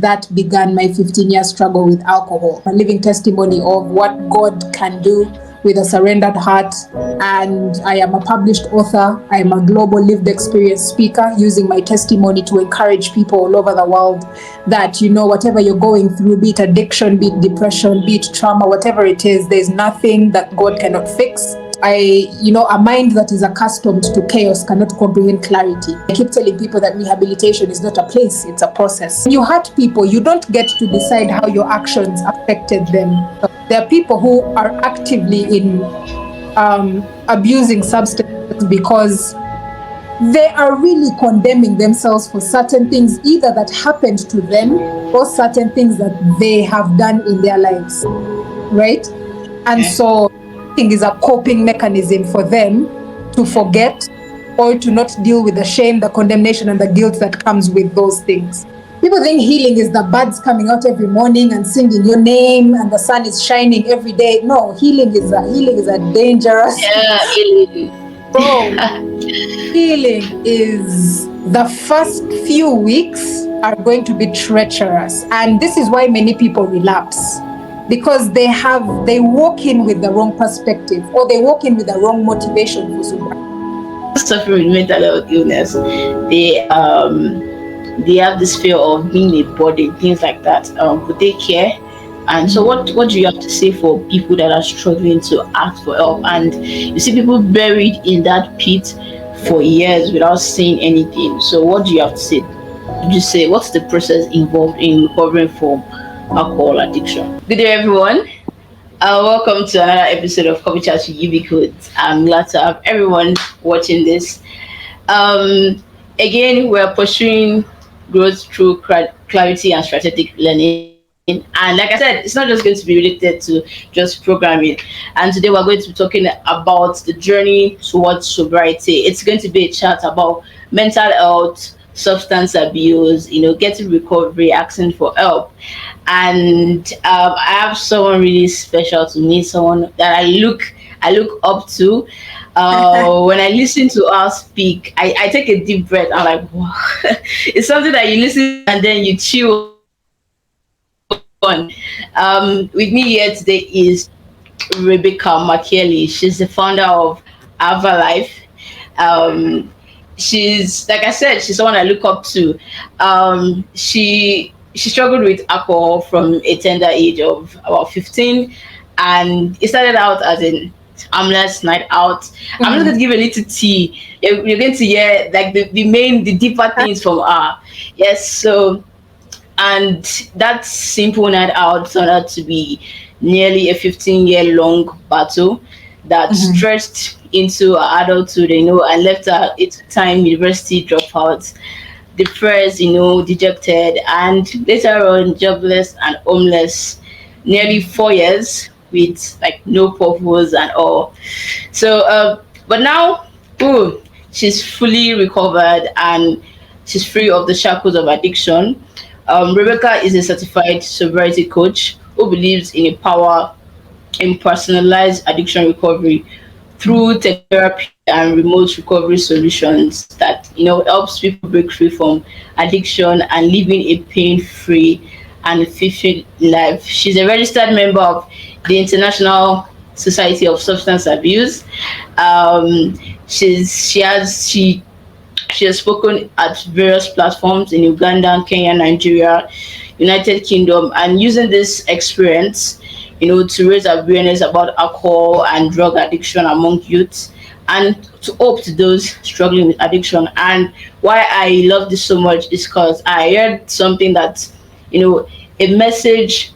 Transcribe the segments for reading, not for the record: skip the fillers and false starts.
that began my 15-year struggle with alcohol. A living testimony of what God can do with a surrendered heart. And I am a published author. I am a global lived experience speaker, using my testimony to encourage people all over the world that, whatever you're going through, be it addiction, be it depression, be it trauma, whatever it is, there's nothing that God cannot fix. A mind that is accustomed to chaos cannot comprehend clarity. I keep telling people that rehabilitation is not a place, it's a process. When you hurt people, you don't get to decide how your actions affected them. There are people who are actively in abusing substances because they are really condemning themselves for certain things, either that happened to them or certain things that they have done in their lives, right? And so is a coping mechanism for them to forget or to not deal with the shame, the condemnation, and the guilt that comes with those things. People think healing is the birds coming out every morning and singing your name and the sun is shining every day. No, healing is a dangerous. Healing is the first few weeks are going to be treacherous, and this is why many people relapse. Because they walk in with the wrong perspective, or they walk in with the wrong motivation for sobriety. Suffering with mental health illness, they have this fear of being a body, things like that. But they care. And so what do you have to say for people that are struggling to ask for help? And you see people buried in that pit for years without saying anything. So what do you have to say? Just say, what's the process involved in recovering from alcohol addiction? Good day, everyone. Welcome to another episode of Coffee Chats with Ubiquit. I'm glad to have everyone watching this. Again, we're pursuing growth through clarity and strategic learning. And like I said, it's not just going to be related to just programming. And today we're going to be talking about the journey towards sobriety. It's going to be a chat about mental health, substance abuse, getting recovery, asking for help. And I have someone really special to me, someone that I look up to. When I listen to her speak, I take a deep breath. I'm like, wow. It's something that you listen and then you chew on. With me here today is Rebecca Makyeli. She's the founder of Life. She's, like I said, she's someone I look up to. She struggled with alcohol from a tender age of about 15, and it started out as an harmless night out. Mm-hmm. I'm just going to give a little tea. You're going to hear like the deeper things from her. Yes, so, and that simple night out turned out to be nearly a 15-year-long battle that stretched into adulthood, and left her a time university dropout, depressed, dejected, and later on jobless and homeless. Nearly 4 years with like no purpose and all. So, but now, she's fully recovered and she's free of the shackles of addiction. Rebecca is a certified sobriety coach who believes in personalized addiction recovery through therapy and remote recovery solutions that helps people break free from addiction and living a pain-free and fulfilled life. She's a registered member of the International Society of Substance Abuse. She has spoken at various platforms in Uganda, Kenya, Nigeria, United Kingdom, and using this experience, to raise awareness about alcohol and drug addiction among youth and to help to those struggling with addiction. And why I love this so much is because I heard something that, a message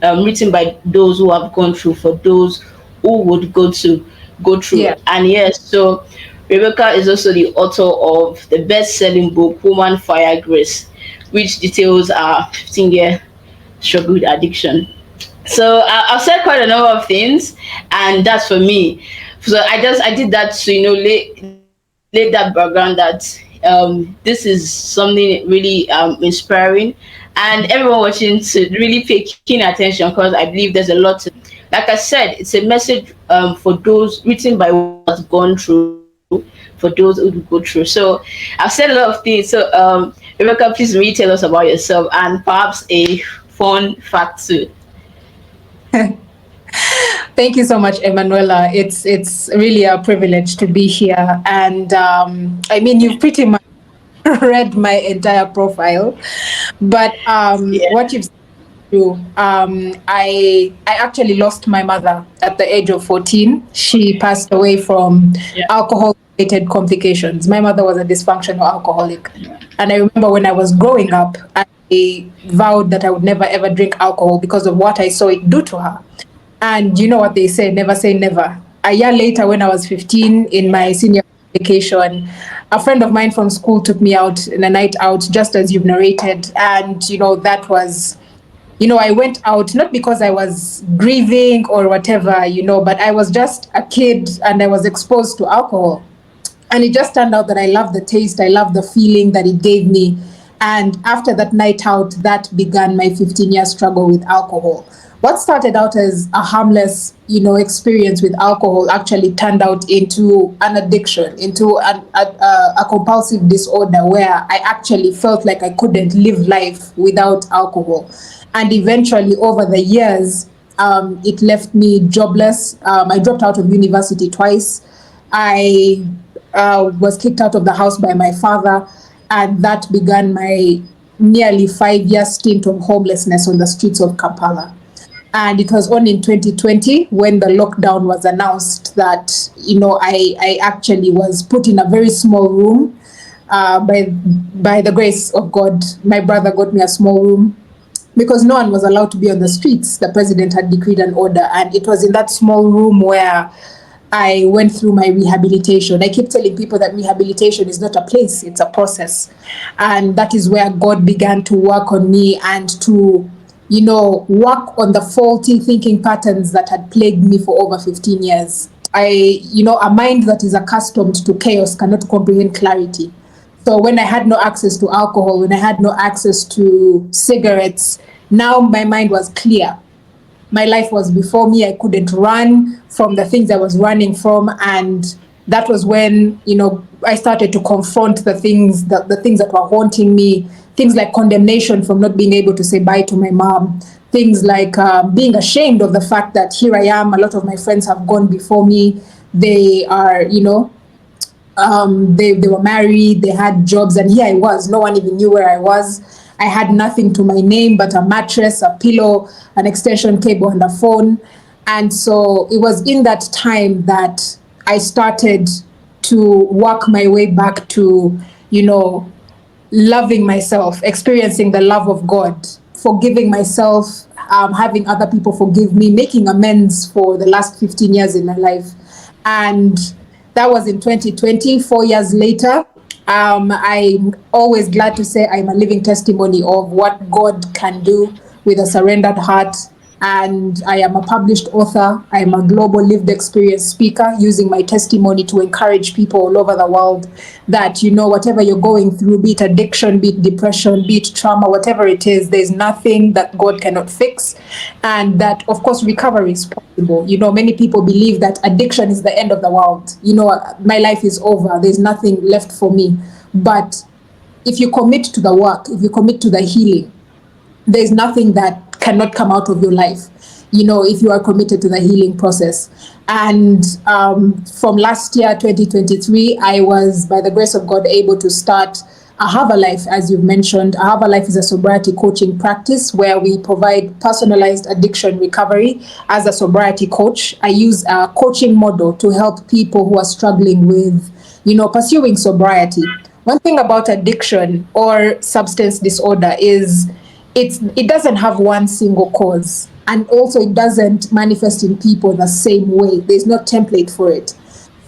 written by those who have gone through for those who would go through. Yeah. And yes, so Rebecca is also the author of the best-selling book, Woman Fire Grace, which details our 15-year struggle with addiction. So I've said quite a number of things, and that's for me. So I did that to lay that background that this is something really inspiring, and everyone watching to really pay keen attention, because I believe there's a lot to, like I said, it's a message for those written by who has gone through, for those who go through. So I've said a lot of things. So Rebecca, please may you tell us about yourself and perhaps a fun fact too. Thank you so much, Emanuela. It's really a privilege to be here, and I mean, you've pretty much read my entire profile, but Yeah. what you've true. I actually lost my mother at the age of 14. She passed away from Yeah. alcohol-related complications. My mother was a dysfunctional alcoholic, and I remember when I was growing up, I vowed that I would never ever drink alcohol because of what I saw it do to her. And you know what they say never. A year later, when I was 15, in my senior vacation, a friend of mine from school took me out in a night out, just as you've narrated. And, that was, I went out not because I was grieving or whatever, but I was just a kid and I was exposed to alcohol. And it just turned out that I loved the taste, I loved the feeling that it gave me. And after that night out, that began my 15-year struggle with alcohol. What started out as a harmless, experience with alcohol actually turned out into an addiction, into a compulsive disorder where I actually felt like I couldn't live life without alcohol. And eventually, over the years, it left me jobless. I dropped out of university twice. I was kicked out of the house by my father, and that began my nearly 5 year stint of homelessness on the streets of Kampala. And it was only in 2020 when the lockdown was announced that, I actually was put in a very small room. By the grace of God, my brother got me a small room because no one was allowed to be on the streets. The president had decreed an order, and it was in that small room where I went through my rehabilitation. I keep telling people that rehabilitation is not a place, it's a process. And that is where God began to work on me and to, work on the faulty thinking patterns that had plagued me for over 15 years. A mind that is accustomed to chaos cannot comprehend clarity. So when I had no access to alcohol, when I had no access to cigarettes, now my mind was clear. My life was before me. I couldn't run from the things I was running from. And that was when, I started to confront the things that were haunting me, things like condemnation from not being able to say bye to my mom, things like being ashamed of the fact that here I am, a lot of my friends have gone before me. They are, they were married, they had jobs, and here I was. No one even knew where I was. I had nothing to my name but a mattress, a pillow, an extension cable, and a phone. And so it was in that time that I started to work my way back to, loving myself, experiencing the love of God, forgiving myself, having other people forgive me, making amends for the last 15 years in my life. And that was in 2020. 4 years later, I'm always glad to say I'm a living testimony of what God can do with a surrendered heart. And I am a published author. I am a global lived experience speaker, using my testimony to encourage people all over the world that, whatever you're going through, be it addiction, be it depression, be it trauma, whatever it is, there's nothing that God cannot fix. And that, of course, recovery is possible. Many people believe that addiction is the end of the world. My life is over. There's nothing left for me. But if you commit to the work, if you commit to the healing, there's nothing that cannot come out of your life, if you are committed to the healing process. And from last year, 2023, I was, by the grace of God, able to start a Have a Life, as you've mentioned. A Have a Life is a sobriety coaching practice where we provide personalized addiction recovery. As a sobriety coach, I use a coaching model to help people who are struggling with, pursuing sobriety. One thing about addiction or substance disorder is it doesn't have one single cause, and also it doesn't manifest in people the same way. There's no template for it.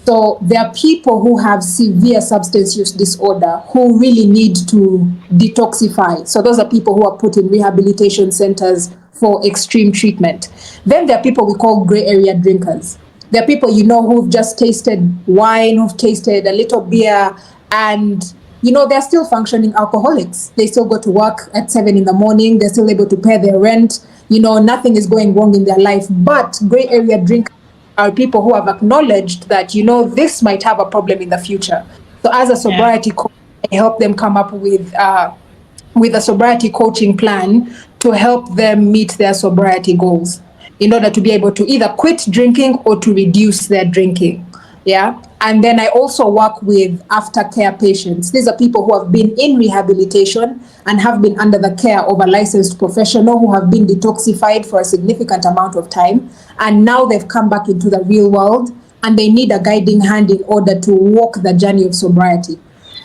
So there are people who have severe substance use disorder who really need to detoxify. So those are people who are put in rehabilitation centers for extreme treatment. Then there are people we call gray area drinkers. There are people, who've just tasted wine, who've tasted a little beer, and they're still functioning alcoholics. They still go to work at 7 in the morning. They're still able to pay their rent. Nothing is going wrong in their life. But gray area drinkers are people who have acknowledged that, this might have a problem in the future. So as a sobriety coach, I help them come up with a sobriety coaching plan to help them meet their sobriety goals in order to be able to either quit drinking or to reduce their drinking. Yeah. And then I also work with aftercare patients. These are people who have been in rehabilitation and have been under the care of a licensed professional who have been detoxified for a significant amount of time. And now they've come back into the real world and they need a guiding hand in order to walk the journey of sobriety.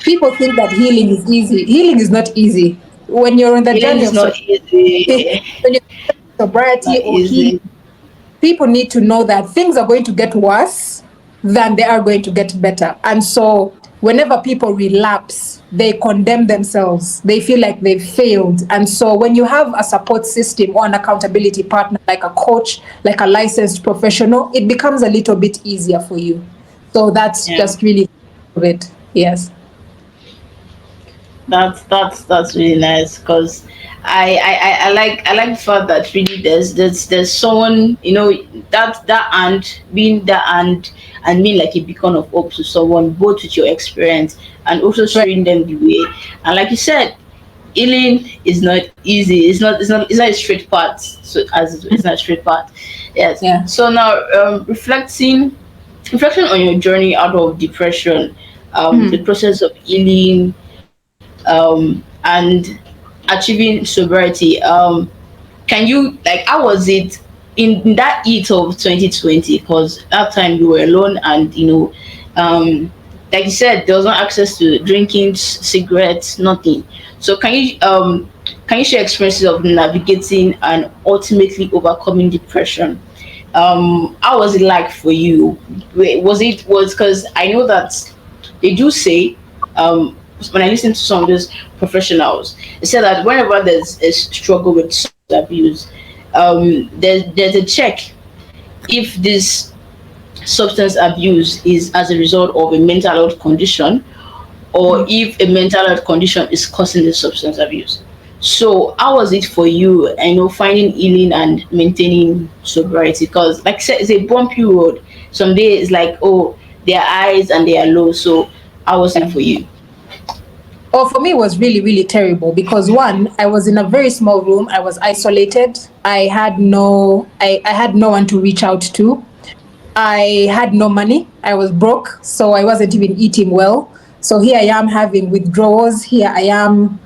People think that healing is easy. Healing is not easy. When you're on the Healing journey is of not when easy. you're sobriety Not or healing, easy. people need to know that things are going to get worse than they are going to get better. And so whenever people relapse, they condemn themselves. They feel like they've failed. And so when you have a support system or an accountability partner, like a coach, like a licensed professional, it becomes a little bit easier for you. So that's Yeah. just really it. Yes. That's really nice because I like the fact that really there's someone, that and being that and being like a beacon of hope to someone, both with your experience and also Right. showing them the way. And like you said, healing is not easy. It's not a straight path. So as it's not a straight path. Yes. Yeah. So now, reflecting on your journey out of depression, the Mhm. process of healing, and achieving sobriety. Can you, like, how was it in that heat of 2020? Because that time you were alone, and like you said, there was no access to drinking, cigarettes, nothing. So can you share experiences of navigating and ultimately overcoming depression? How was it like for you? Was because I know that they do say, when I listen to some of those professionals, they say that whenever there's a struggle with substance abuse, there's a check if this substance abuse is as a result of a mental health condition, or if a mental health condition is causing the substance abuse. So how was it for you? I know finding healing and maintaining sobriety, because like I said, it's a bumpy road. Some days it's like, oh, they are highs and they are low. So how was it for you? Oh, for me, it was really, really terrible because one, I was in a very small room. I was isolated. I had no one to reach out to. I had no money. I was broke, so I wasn't even eating well. So here I am having withdrawals. Here I am,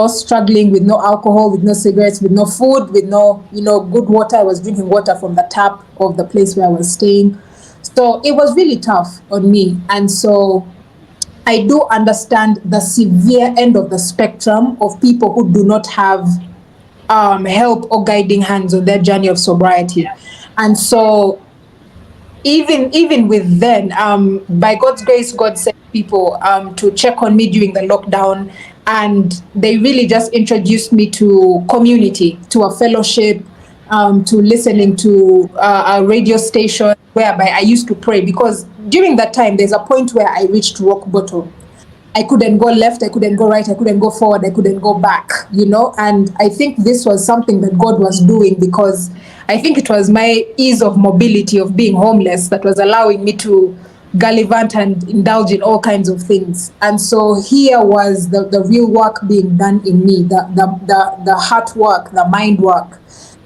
struggling with no alcohol, with no cigarettes, with no food, with no, good water. I was drinking water from the tap of the place where I was staying. So it was really tough on me. And so I do understand the severe end of the spectrum of people who do not have help or guiding hands on their journey of sobriety. And so even with then, by God's grace, God sent people to check on me during the lockdown, and they really just introduced me to community, to a fellowship, to listening to a radio station whereby I used to pray, because during that time there's a point where I reached rock bottom. I couldn't go left, I couldn't go right, I couldn't go forward, I couldn't go back, And I think this was something that God was doing, because I think it was my ease of mobility of being homeless that was allowing me to gallivant and indulge in all kinds of things. And so here was the real work being done in me, the heart work, the mind work.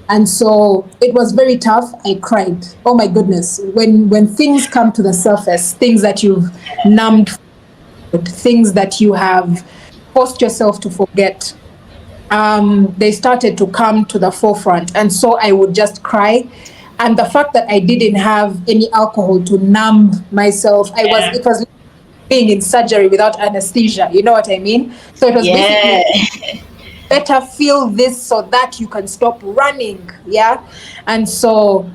And so it was very tough. I cried. Oh my goodness. When things come to the surface, things that you've numbed, things that you have forced yourself to forget, they started to come to the forefront. And so I would just cry. And the fact that I didn't have any alcohol to numb myself, Yeah. it was being in surgery without anesthesia. You know what I mean? So it was basically, Yeah. better feel this so that you can stop running. Yeah. And so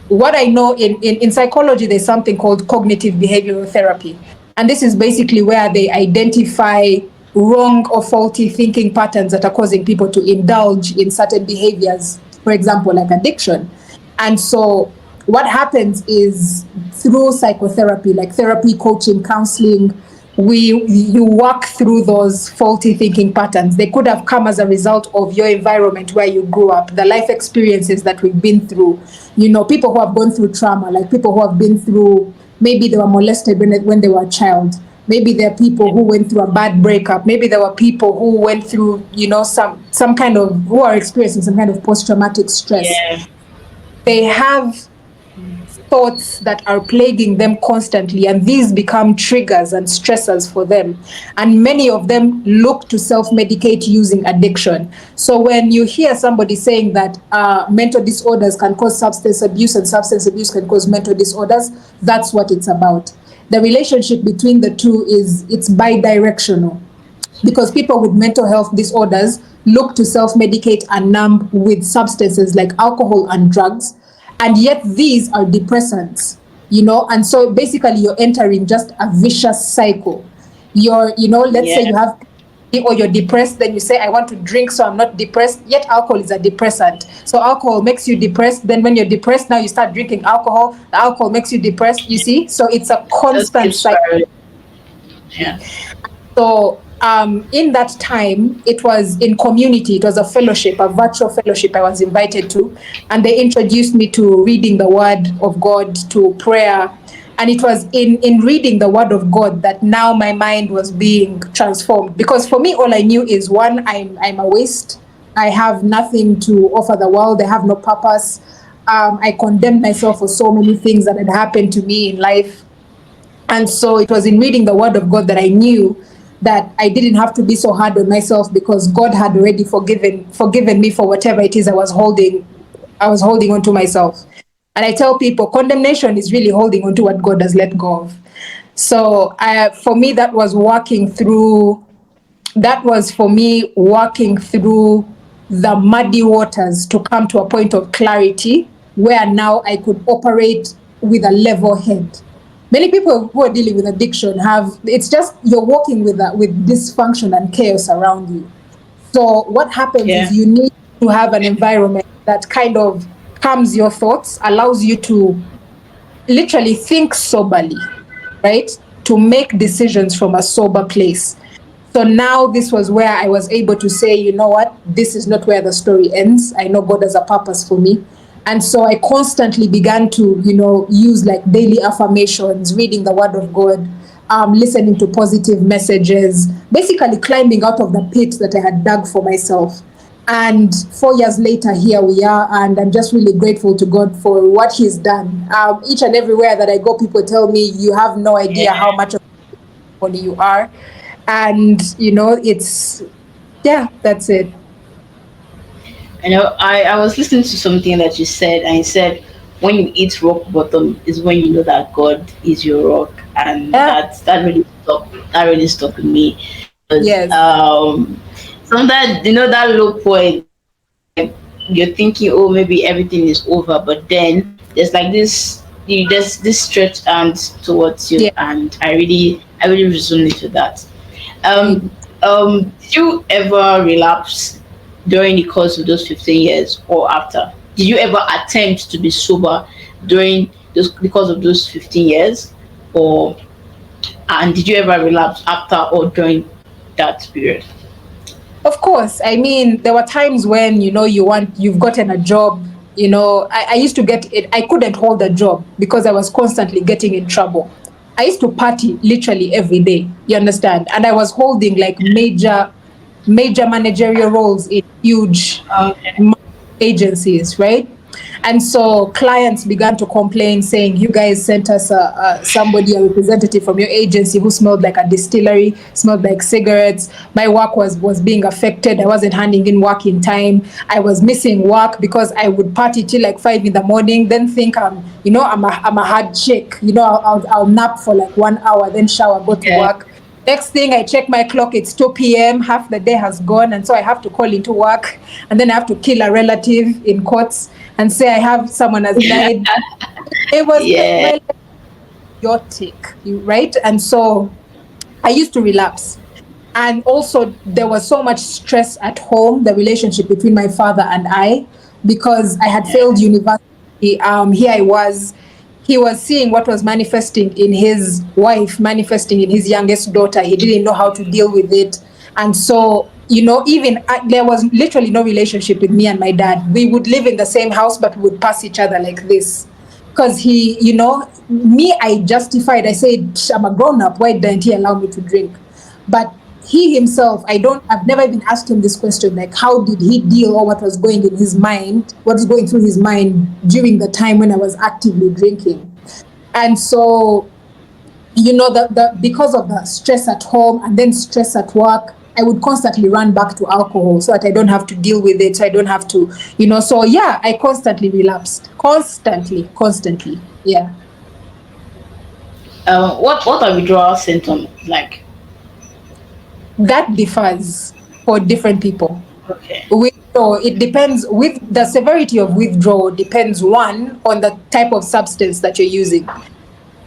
what I know in psychology, there's something called cognitive behavioral therapy. And this is basically where they identify wrong or faulty thinking patterns that are causing people to indulge in certain behaviors, for example, like addiction. And so what happens is through psychotherapy, like therapy, coaching, counseling, you work through those faulty thinking patterns. They could have come as a result of your environment where you grew up, the life experiences that we've been through. People who have gone through trauma, like people who have been through, maybe they were molested when they were a child. Maybe there are people who went through a bad breakup. Maybe there were people who went through, some kind of, who are experiencing some kind of post-traumatic stress. Yeah. They have thoughts that are plaguing them constantly, and these become triggers and stressors for them. And many of them look to self-medicate using addiction. So when you hear somebody saying that mental disorders can cause substance abuse and substance abuse can cause mental disorders, that's what it's about. The relationship between the two it's bi-directional, because people with mental health disorders look to self-medicate and numb with substances like alcohol and drugs, and yet these are depressants, and so basically you're entering just a vicious cycle. Let's say Yeah. you have, or you're depressed, then you say, I want to drink so I'm not depressed, yet alcohol is a depressant. So alcohol makes you depressed, then when you're depressed, now you start drinking alcohol, the alcohol makes you depressed, you see? So it's a Just constant keeps cycle. spiraling. Yeah. So in that time, it was in community, it was a fellowship, a virtual fellowship I was invited to. And they introduced me to reading the word of God, to prayer. And it was in reading the word of God that now my mind was being transformed. Because for me, all I knew is, one, I'm a waste. I have nothing to offer the world. I have no purpose. I condemned myself for so many things that had happened to me in life. And so it was in reading the word of God that I knew that I didn't have to be so hard on myself, because God had already forgiven me for whatever it is I was holding on to myself. And I tell people, condemnation is really holding on to what God has let go of. So for me, that was for me walking through the muddy waters to come to a point of clarity where now I could operate with a level head. Many people who are dealing with addiction it's just you're walking with dysfunction and chaos around you. So what happens is Yeah. you need to have an environment that kind of calms your thoughts, allows you to literally think soberly, right? To make decisions from a sober place. So now this was where I was able to say, you know what, this is not where the story ends. I know God has a purpose for me. And so I constantly began to, use like daily affirmations, reading the word of God, listening to positive messages, basically climbing out of the pit that I had dug for myself. And 4 years later, here we are, and I'm just really grateful to God for what He's done. Each and everywhere that I go, people tell me, you have no idea how Yeah. much of body you are. And, yeah, that's it. I was listening to something that you said, and you said when you hit rock bottom is when you know that God is your rock, and Yeah, that really stuck with me. Because yes, sometimes that low point, like you're thinking, oh, maybe everything is over, but then there's like there's this stretch and towards you, yeah, and I really resonate with that. Um, right. did you ever relapse during the course of those 15 years or after? Did you ever attempt to be sober during the course of those 15 years? Or and did you ever relapse after or during that period? Of course. I mean, there were times when, you've gotten a job. I used to get it. I couldn't hold a job because I was constantly getting in trouble. I used to party literally every day. You understand? And I was holding like major managerial roles in huge Okay. agencies, right? And so clients began to complain, saying, "You guys sent us a representative from your agency who smelled like a distillery, smelled like cigarettes. My work was being affected. I wasn't handing in work in time. I was missing work because I would party till like 5 in the morning, then think I'm a hard chick. I'll nap for like 1 hour, then shower, go to Yeah. work." Next thing, I check my clock, it's 2 p.m., half the day has gone, and so I have to call into work, and then I have to kill a relative in courts and say I have someone has died. It was Yeah. my life chaotic, right? And so I used to relapse. And also, there was so much stress at home, the relationship between my father and I, because I had failed university. Here I was. He was seeing what was manifesting in his wife, manifesting in his youngest daughter. He didn't know how to deal with it. And so, even there was literally no relationship with me and my dad. We would live in the same house, but we would pass each other like this because he, me, I justified. I said, I'm a grown up. Why didn't he allow me to drink? But he himself, I've never even asked him this question, like, how did he deal, or what was going in his mind, what was going through his mind during the time when I was actively drinking. And so, because of the stress at home and then stress at work, I would constantly run back to alcohol so that I don't have to deal with it. So I don't have to, so yeah, I constantly relapsed. Constantly. Yeah. What are withdrawal symptoms like? That differs for different people. Okay. So it depends. With the severity of withdrawal depends, one, on the type of substance that you're using.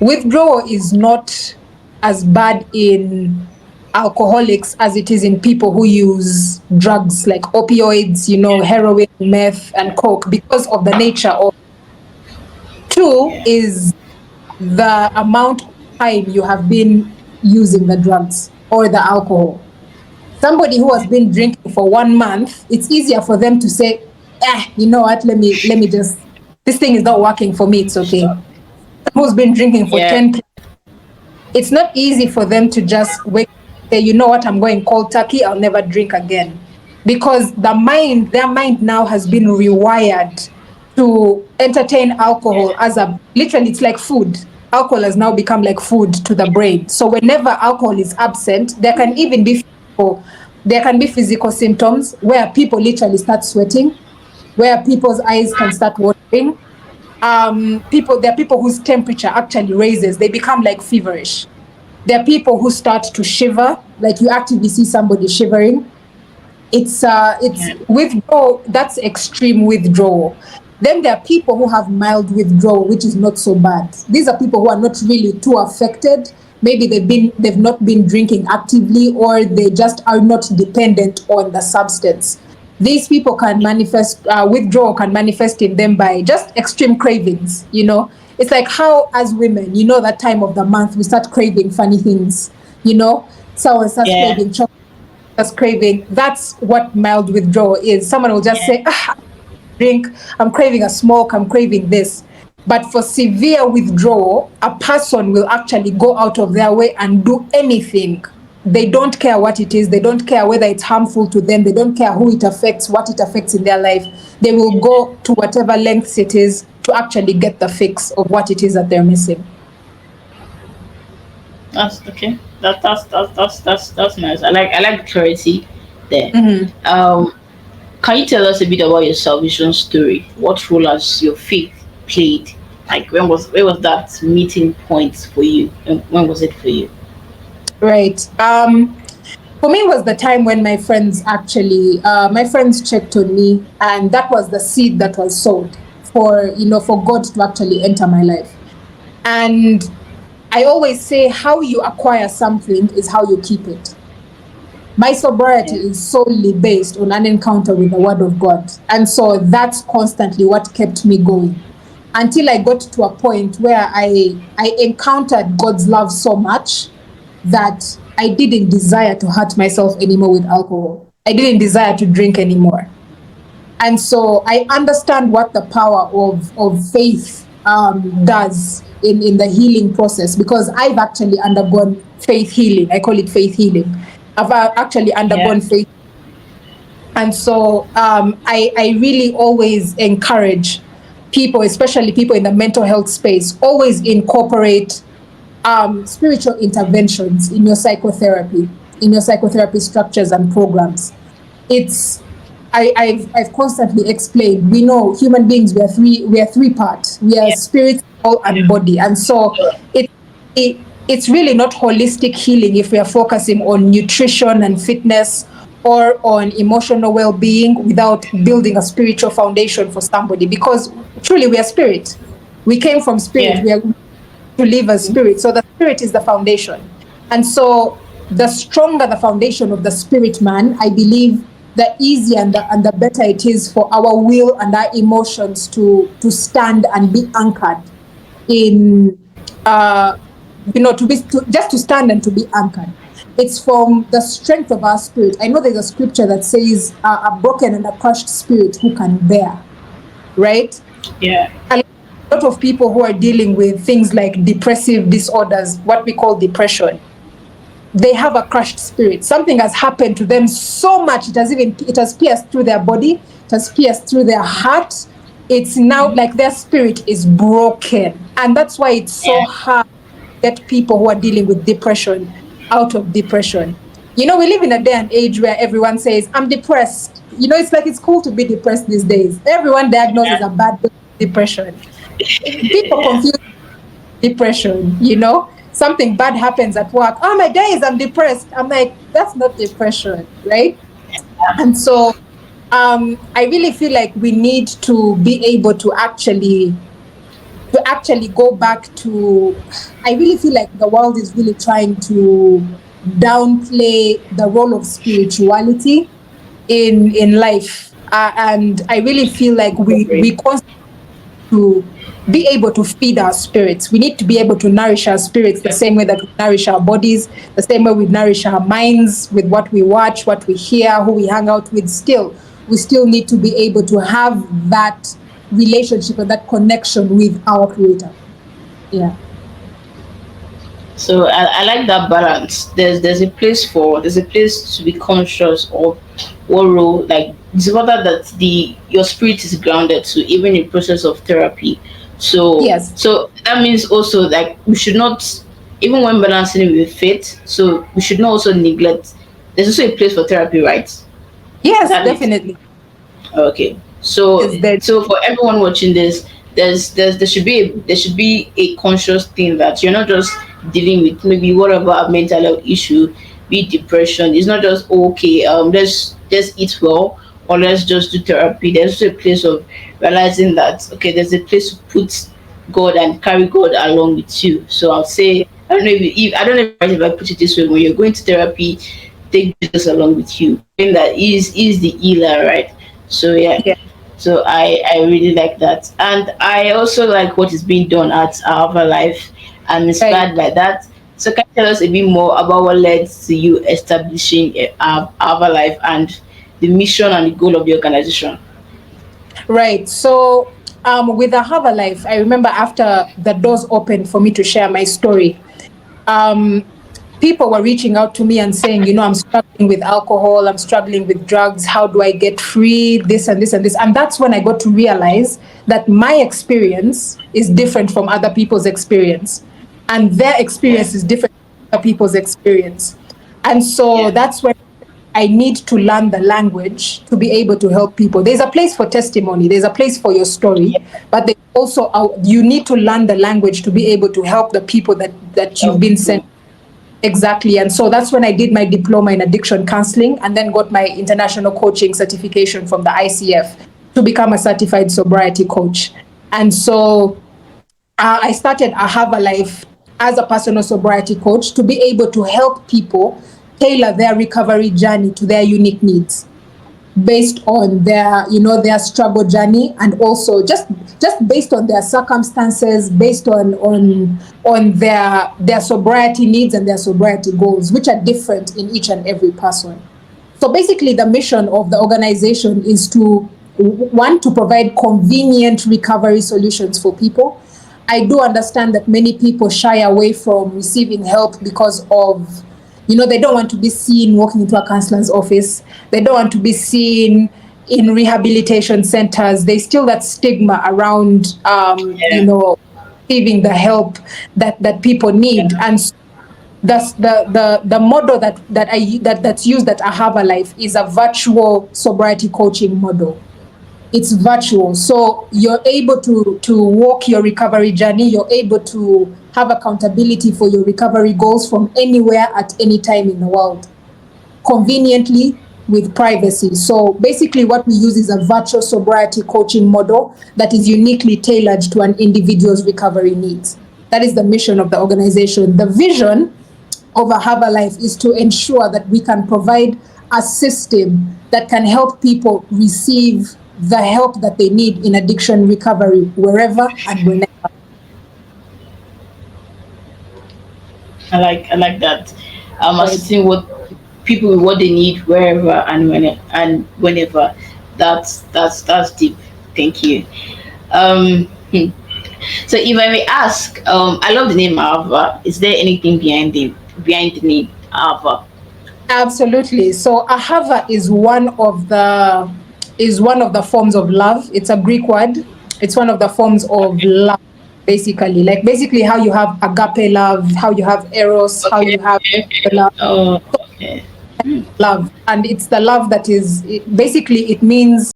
Withdrawal is not as bad in alcoholics as it is in people who use drugs like opioids, heroin, meth, and coke, because of the nature of. Two Yeah. is the amount of time you have been using the drugs or the alcohol. Somebody who has been drinking for 1 month, it's easier for them to say, you know what, let me just, this thing is not working for me, it's okay. Who's been drinking for Yeah. 10, it's not easy for them to just wake up and say, you know what, I'm going cold turkey, I'll never drink again. Because their mind now has been rewired to entertain alcohol as literally, it's like food. Alcohol has now become like food to the brain. So whenever alcohol is absent, there can be physical symptoms where people literally start sweating, where people's eyes can start watering. There are people whose temperature actually raises, they become like feverish. There are people who start to shiver, like you actively see somebody shivering. It's Yeah. withdrawal, that's extreme withdrawal. Then there are people who have mild withdrawal, which is not so bad. These are people who are not really too affected. Maybe they've not been drinking actively, or they just are not dependent on the substance. These people can manifest, withdrawal can manifest in them by just extreme cravings. It's like how, as women, that time of the month we start craving funny things. Someone starts Yeah. craving chocolate, craving. That's what mild withdrawal is. Someone will just Yeah. say, drink, I'm craving a smoke, I'm craving this. But for severe withdrawal, a person will actually go out of their way and do anything. They don't care what it is. They don't care whether it's harmful to them. They don't care who it affects, what it affects in their life. They will go to whatever lengths it is to actually get the fix of what it is that they're missing. That's okay. That's nice. I like the clarity there. Mm-hmm. Can you tell us a bit about your salvation story? What role has your faith played? Like where was that meeting point for you? And when was it for you? Right. For me, it was the time when my friends checked on me, and that was the seed that was sowed for God to actually enter my life. And I always say, how you acquire something is how you keep it. My sobriety Yeah. is solely based on an encounter with the Word of God. And so that's constantly what kept me going, until I got to a point where I encountered God's love so much that I didn't desire to hurt myself anymore with alcohol. I didn't desire to drink anymore. And so I understand what the power of faith does in the healing process, because I've actually undergone faith healing. I call it faith healing. I've actually undergone Yeah. faith. And so I really always encourage people, especially people in the mental health space, always incorporate spiritual interventions in your psychotherapy structures and programs. I've constantly explained, we know human beings, we are three parts. We are Yeah. spirit, soul, and body. And so it's really not holistic healing if we are focusing on nutrition and fitness, or on emotional well-being, without building a spiritual foundation for somebody, because truly we are spirit. We came from spirit. Yeah. We are to live as spirit. So the spirit is the foundation. And so the stronger the foundation of the spirit man, I believe, the easier and the better it is for our will and our emotions to stand and be anchored in, just to stand and to be anchored. It's from the strength of our spirit. I know there's a scripture that says, a broken and a crushed spirit who can bear, right? Yeah. A lot lot of people who are dealing with things like depressive disorders, what we call depression, they have a crushed spirit. Something has happened to them so much, it has pierced through their body, it has pierced through their heart. It's now like their spirit is broken. And that's why it's so hard to get people who are dealing with depression out of depression. We live in a day and age where everyone says, I'm depressed. It's like it's cool to be depressed these days. Everyone diagnoses a bad depression. People confuse depression, something bad happens at work. Oh, my days, I'm depressed. I'm like, that's not depression, right? And so I really feel like we need to be able to actually go back to, I really feel like the world is really trying to downplay the role of spirituality in life. And I really feel like we constantly to be able to feed our spirits. We need to be able to nourish our spirits the same way that we nourish our bodies, the same way we nourish our minds with what we watch, what we hear, who we hang out with. We still need to be able to have that relationship and that connection with our Creator. Yeah. So I like that balance. There's a place to be conscious of what role, like it's important that your spirit is grounded to even in process of therapy. So yes. So that means also like we should not, even when balancing it with faith, so we should not also neglect, there's also a place for therapy, right? Yes, definitely. Okay. So for everyone watching this, there should be a conscious thing that you're not just dealing with maybe whatever mental health issue, be depression. It's not just let's just eat well or let's just do therapy. There's also a place of realizing that there's a place to put God and carry God along with you. So I'll say, I don't know if I put it this way, when you're going to therapy, take Jesus along with you. And that is the healer, right? So yeah. So I really like that. And I also like what is being done at Our Life. I'm inspired by that. So can you tell us a bit more about what led to you establishing Our Life and the mission and the goal of the organization? Right. So with the Have a Life, I remember after the doors opened for me to share my story, people were reaching out to me and saying, I'm struggling with alcohol, I'm struggling with drugs, how do I get free, this and this and this. And that's when I got to realize that my experience is different from other people's experience. And their experience is different from other people's experience. And so that's when I need to learn the language to be able to help people. There's a place for testimony, there's a place for your story, but they also you need to learn the language to be able to help the people that you've been sent. Exactly. And so that's when I did my diploma in addiction counseling and then got my international coaching certification from the ICF to become a certified sobriety coach. And so I started I Have a Life as a personal sobriety coach to be able to help people tailor their recovery journey to their unique needs based on their struggle journey, and also just based on their circumstances, based on their sobriety needs and their sobriety goals, which are different in each and every person. So basically the mission of the organization is to provide convenient recovery solutions for people. I do understand that many people shy away from receiving help because of they don't want to be seen walking into a counselor's office. They don't want to be seen in rehabilitation centers. There's still that stigma around, receiving the help that people need. And that's the model that's used at I Have a Life is a virtual sobriety coaching model. It's virtual. So you're able to walk your recovery journey. You're able to have accountability for your recovery goals from anywhere at any time in the world, conveniently with privacy. So basically what we use is a virtual sobriety coaching model that is uniquely tailored to an individual's recovery needs. That is the mission of the organization. The vision of a Have a Life is to ensure that we can provide a system that can help people receive the help that they need in addiction recovery wherever and whenever. I like that. Assisting what people what they need wherever and whenever. That's deep. Thank you. So if I may ask, I love the name Ava. Is there anything behind the name Ava? Absolutely. So ahava is one of the forms of love. It's a Greek word. It's one of the forms of Okay. love, basically. Like basically how you have agape love, how you have eros, how Okay. you have Okay. Okay. love, Oh, okay. Hmm. love. And it's the love that is basically it means.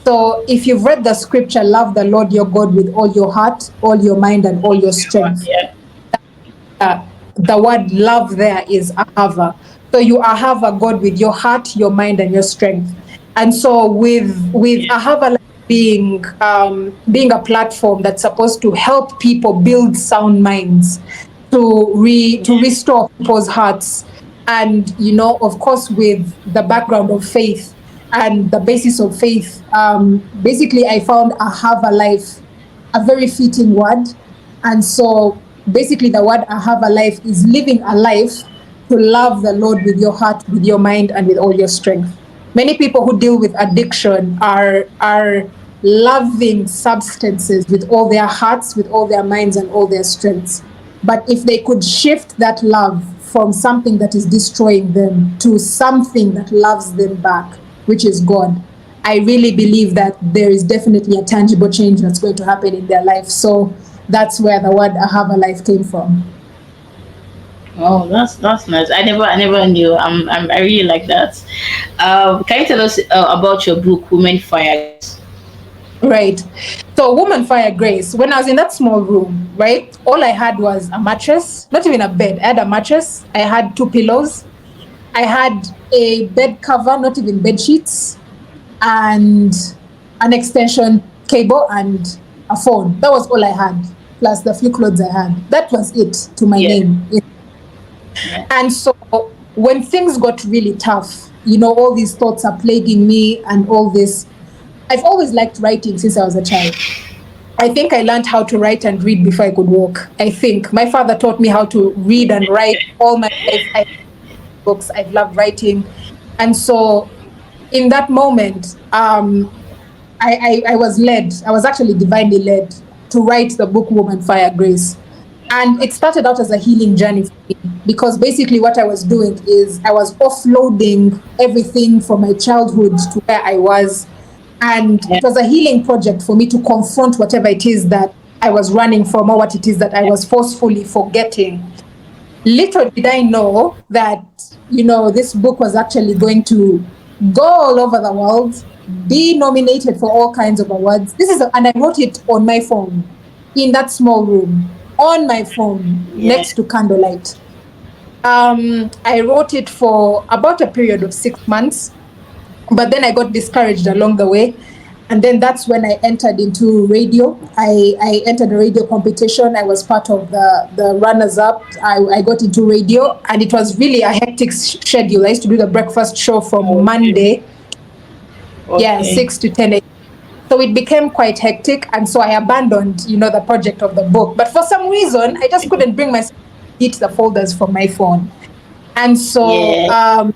So if you've read the scripture, love the Lord your God with all your heart, all your mind, and all your strength. Yeah. The word love there is ahava. So you ahava God with your heart, your mind, and your strength. And so with Yeah. ahava being a platform that's supposed to help people build sound minds, to Yeah. restore people's hearts, and of course with the background of faith and the basis of faith. Basically, I found ahava life a very fitting word. And so basically, the word I have a life is living a life to love the Lord with your heart, with your mind, and with all your strength. Many people who deal with addiction are loving substances with all their hearts, with all their minds, and all their strengths. But if they could shift that love from something that is destroying them to something that loves them back, which is God, I really believe that there is definitely a tangible change that's going to happen in their life. So that's where the word I have a life came from. Oh, that's nice. I never knew. I really like that. Can you tell us about your book, Women Fire Grace? Right. So, Woman Fire Grace, when I was in that small room, right, all I had was a mattress, not even a bed. I had a mattress, I had two pillows, I had a bed cover, not even bed sheets, and an extension cable and a phone. That was all I had, plus the few clothes I had. That was it to my Yeah. name. Yeah. And so when things got really tough, all these thoughts are plaguing me and all this. I've always liked writing since I was a child. I think I learned how to write and read before I could walk. I think my father taught me how to read and write all my life. I books. I've loved writing. And so in that moment, I was led, I was actually divinely led to write the book Woman Fire Grace. And it started out as a healing journey for me because basically what I was doing is I was offloading everything from my childhood to where I was. And Yeah. it was a healing project for me to confront whatever it is that I was running from or what it is that I was forcefully forgetting. Little did I know that, this book was actually going to go all over the world, be nominated for all kinds of awards. And I wrote it on my phone in that small room, on my phone Yeah. next to candlelight. I wrote it for about a period of 6 months, but then I got discouraged along the way. And then that's when I entered into radio. I entered a radio competition. I was part of the runners up. I got into radio, and it was really a hectic schedule. I used to do the breakfast show from Okay. Monday, yeah, Okay. 6 to 10 a.m. So it became quite hectic. And so I abandoned, the project of the book. But for some reason, I just couldn't bring myself to delete the folders from my phone. And so Yeah.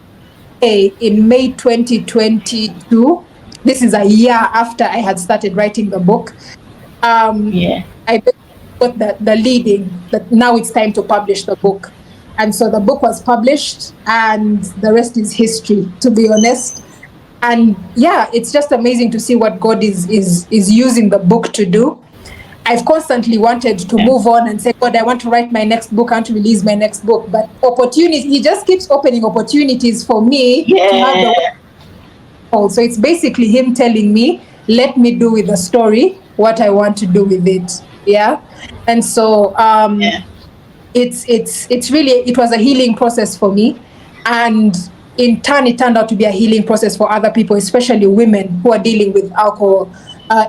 in May 2022, this is a year after I had started writing the book, Yeah. I got the leading that now it's time to publish the book. And so the book was published, and the rest is history, to be honest. And yeah, it's just amazing to see what God is using the book to do. I've constantly wanted to Yeah. move on and say, God, I want to write my next book, I want to release my next book. But opportunities, He just keeps opening opportunities for me to have the Yeah. whole. So it's basically Him telling me, let me do with the story what I want to do with it. Yeah. And so Yeah. it's really, it was a healing process for me. And in turn, it turned out to be a healing process for other people, especially women who are dealing with alcohol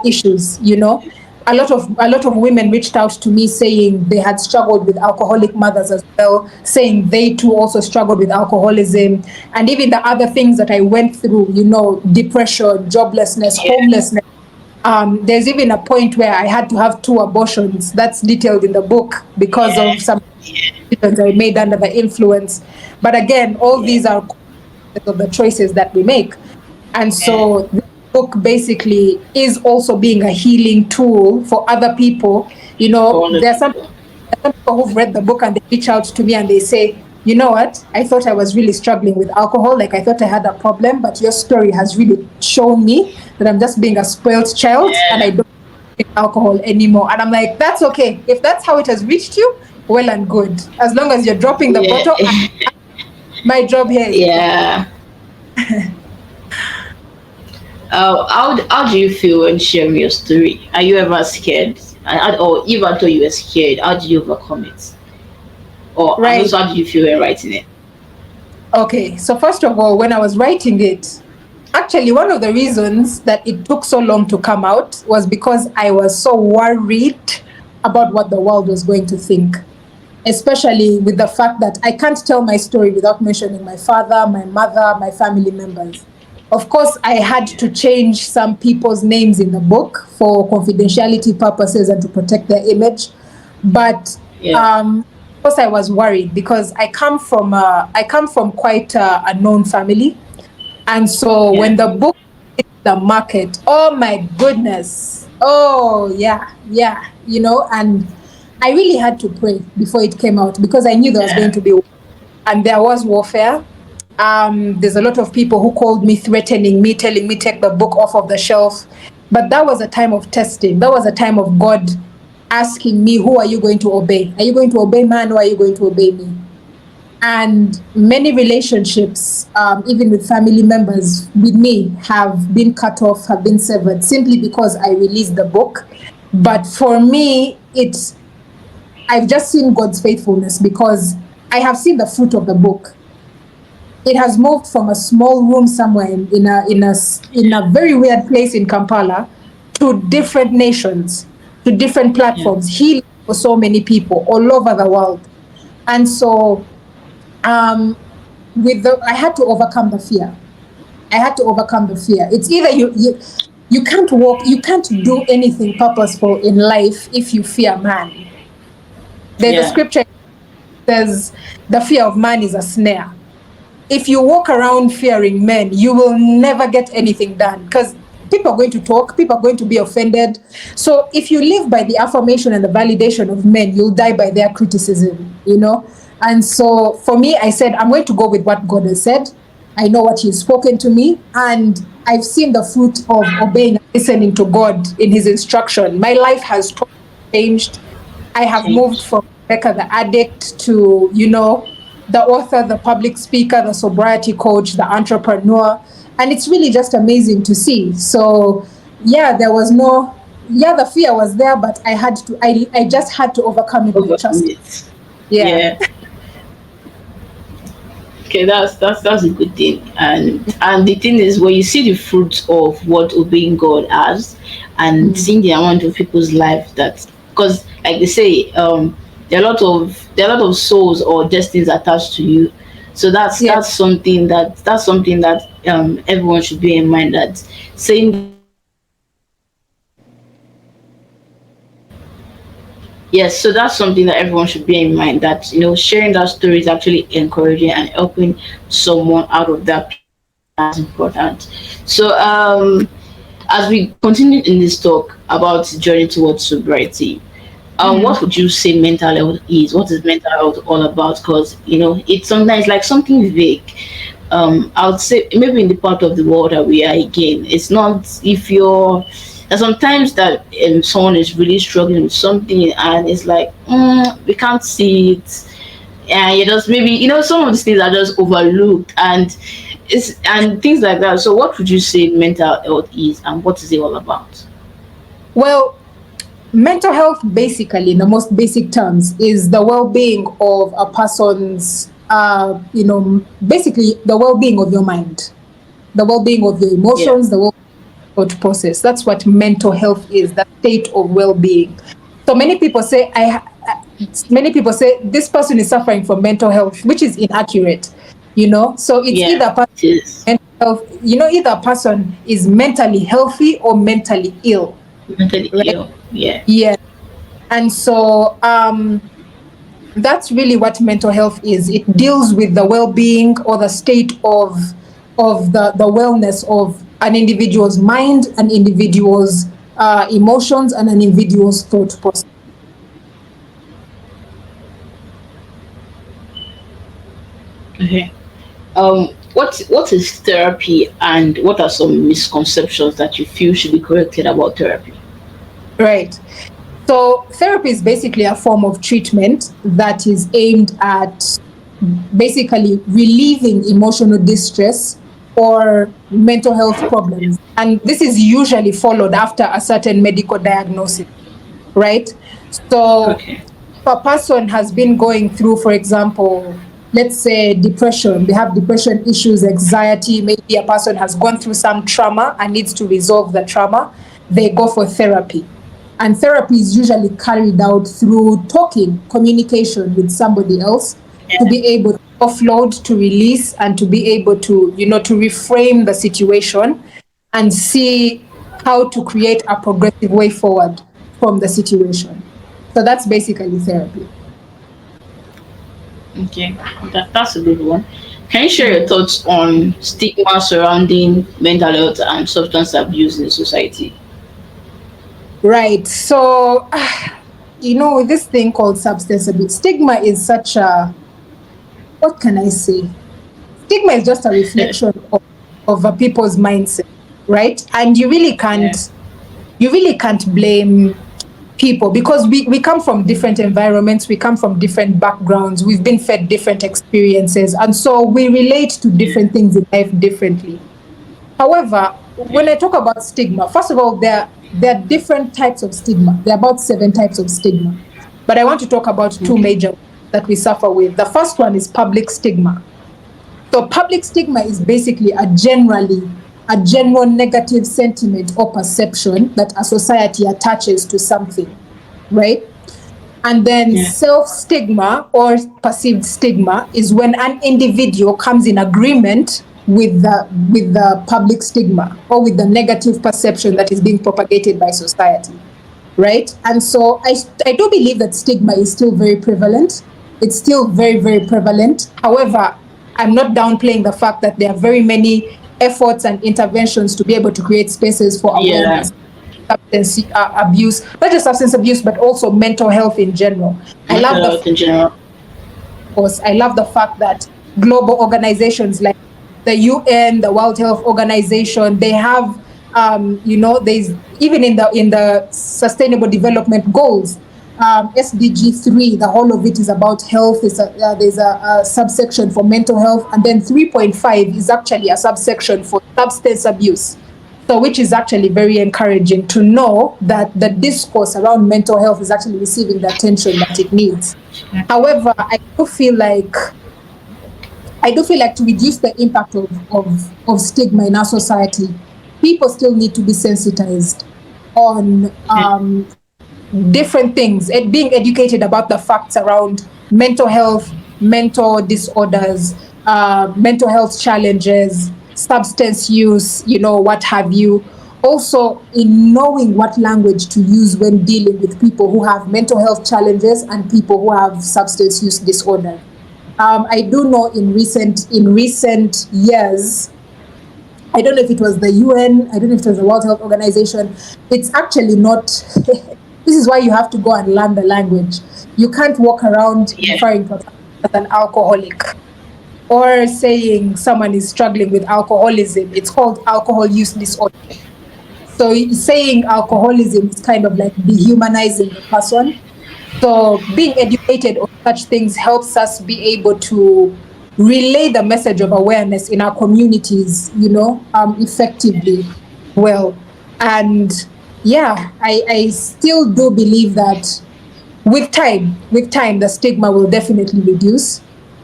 issues. A lot of women reached out to me saying they had struggled with alcoholic mothers as well, saying they too also struggled with alcoholism, and even the other things that I went through, depression, joblessness, Yeah. homelessness. There's even a point where I had to have two abortions. That's detailed in the book because Yeah. of some Yeah. decisions I made under the influence. But again, all Yeah. these are of the choices that we make. And Yeah. so book basically is also being a healing tool for other people. For other There are some people. people who've read the book and they reach out to me and they say, you know what, I thought I was really struggling with alcohol. Like I thought I had a problem, but your story has really shown me that I'm just being a spoiled child and I Yeah. don't drink alcohol anymore. And I'm like, that's okay. If that's how it has reached you, well and good. As long as you're dropping the Yeah. bottle, my job here is done. Yeah. How do you feel when sharing your story? Are you ever scared? Or even though you were scared, how did you overcome it? Or and Right. also how did you feel when writing it? Okay, so first of all, when I was writing it, actually, one of the reasons that it took so long to come out was because I was so worried about what the world was going to think, especially with the fact that I can't tell my story without mentioning my father, my mother, my family members. Of course, I had to change some people's names in the book for confidentiality purposes and to protect their image. But Yeah. of course, I was worried because I come from quite a known family, and so when Yeah. the book hit the market, oh my goodness, oh yeah, yeah, and I really had to pray before it came out because I knew there was going Yeah. to be, and there was warfare. There's a lot of people who called me, threatening me, telling me take the book off of the shelf. But that was a time of testing. That was a time of God asking me, who are you going to obey? Are you going to obey man or are you going to obey me? And many relationships, even with family members, with me, have been cut off, have been severed simply because I released the book. But for me, I've just seen God's faithfulness because I have seen the fruit of the book. It has moved from a small room somewhere in a very weird place in Kampala to different nations, to different Yeah. platforms, healing for so many people all over the world. And so, um, I had to overcome the fear. I had to overcome the fear. It's either you can't walk, you can't do anything purposeful in life if you fear man. There's a Yeah. scripture that says the fear of man is a snare. If you walk around fearing men, you will never get anything done because people are going to talk, people are going to be offended. So if you live by the affirmation and the validation of men, you'll die by their criticism. And so for me, I said, I'm going to go with what God has said. I know what He's spoken to me, and I've seen the fruit of obeying and listening to God in His instruction. My life has totally changed. I have moved Change. from Rebecca the addict to, the author, the public speaker, the sobriety coach, the entrepreneur. And it's really just amazing to see. So, yeah, the fear was there, but I just had to overcome it by Overcome trust. it. Yeah. Yeah. Okay, that's a good thing. And the thing is, when you see the fruits of what obeying God has, and Mm. seeing the amount of people's life that, because like they say, there are a lot of souls or destinies attached to you. So that's Yeah. that's something that everyone should bear in mind, that saying, yes, so that's something that everyone should bear in mind, that sharing that story is actually encouraging and helping someone out of that. That's important. So as we continue in this talk about journey towards sobriety, what would you say mental health is? What is mental health all about? Because it's sometimes like something vague. I would say maybe in the part of the world that we are again, it's not, if you're, and sometimes that someone is really struggling with something and it's like, we can't see it, and you just, maybe some of these things are just overlooked, and things like that. So what would you say mental health is, and what is it all about? Well, mental health, basically, in the most basic terms, is the well being of a person's, basically the well being of your mind, the well being of your Yeah. emotions, the well thought process. That's what mental health is, the state of well-being. So many people say this person is suffering from mental health, which is inaccurate. So it's Yeah, either it is. mental health, either a person is mentally healthy or mentally ill, Mentally right? ill. Yeah. Yeah. And so that's really what mental health is. It deals with the well-being or the state of the wellness of an individual's mind, an individual's emotions, and an individual's thought process. Okay. What is therapy, and what are some misconceptions that you feel should be corrected about therapy? Right. So therapy is basically a form of treatment that is aimed at basically relieving emotional distress or mental health problems. And this is usually followed after a certain medical diagnosis, right? So Okay. if a person has been going through, for example, let's say depression, they have depression issues, anxiety, maybe a person has gone through some trauma and needs to resolve the trauma, they go for therapy. And therapy is usually carried out through talking, communication with somebody else to be able to offload, to release, and to be able to, to reframe the situation and see how to create a progressive way forward from the situation. So that's basically therapy. Okay, that's a good one. Can you share your thoughts on stigma surrounding mental health and substance abuse in society? Right. So, with this thing called substance abuse, stigma is such a, what can I say? Stigma is just a reflection of a people's mindset, right? And Yeah. you really can't blame people because we come from different environments, we come from different backgrounds, we've been fed different experiences, and so we relate to different things in life differently. However, when I talk about stigma, first of all, there are different types of stigma. There are about 7 types of stigma. But I want to talk about two Okay. major ones that we suffer with. The first one is public stigma. So public stigma is basically a general negative sentiment or perception that a society attaches to something, right? And then Yeah. self stigma or perceived stigma is when an individual comes in agreement with the public stigma or with the negative perception that is being propagated by society, right? And so I do believe that stigma is still very prevalent. It's still very, very prevalent. However, I'm not downplaying the fact that there are very many efforts and interventions to be able to create spaces for Yeah. awareness, substance abuse, not just substance abuse, but also mental health in general. I Mental love the health in general. course, I love the fact that global organizations like the UN, the World Health Organization, they have, there's even in the Sustainable Development Goals, SDG 3, the whole of it is about health. There's a subsection for mental health, and then 3.5 is actually a subsection for substance abuse. So, which is actually very encouraging to know that the discourse around mental health is actually receiving the attention that it needs. However, I do feel like to reduce the impact of stigma in our society, people still need to be sensitized on different things and being educated about the facts around mental health, mental disorders, mental health challenges, substance use, what have you. Also, in knowing what language to use when dealing with people who have mental health challenges and people who have substance use disorder. I do know in recent years, I don't know if it was the UN, I don't know if it was the World Health Organization. It's actually not. This is why you have to go and learn the language. You can't walk around Yeah. referring to as an alcoholic or saying someone is struggling with alcoholism. It's called alcohol use disorder. So saying alcoholism is kind of like dehumanizing the person. So being educated on such things helps us be able to relay the message of awareness in our communities, effectively well. And yeah, I still do believe that with time, the stigma will definitely reduce.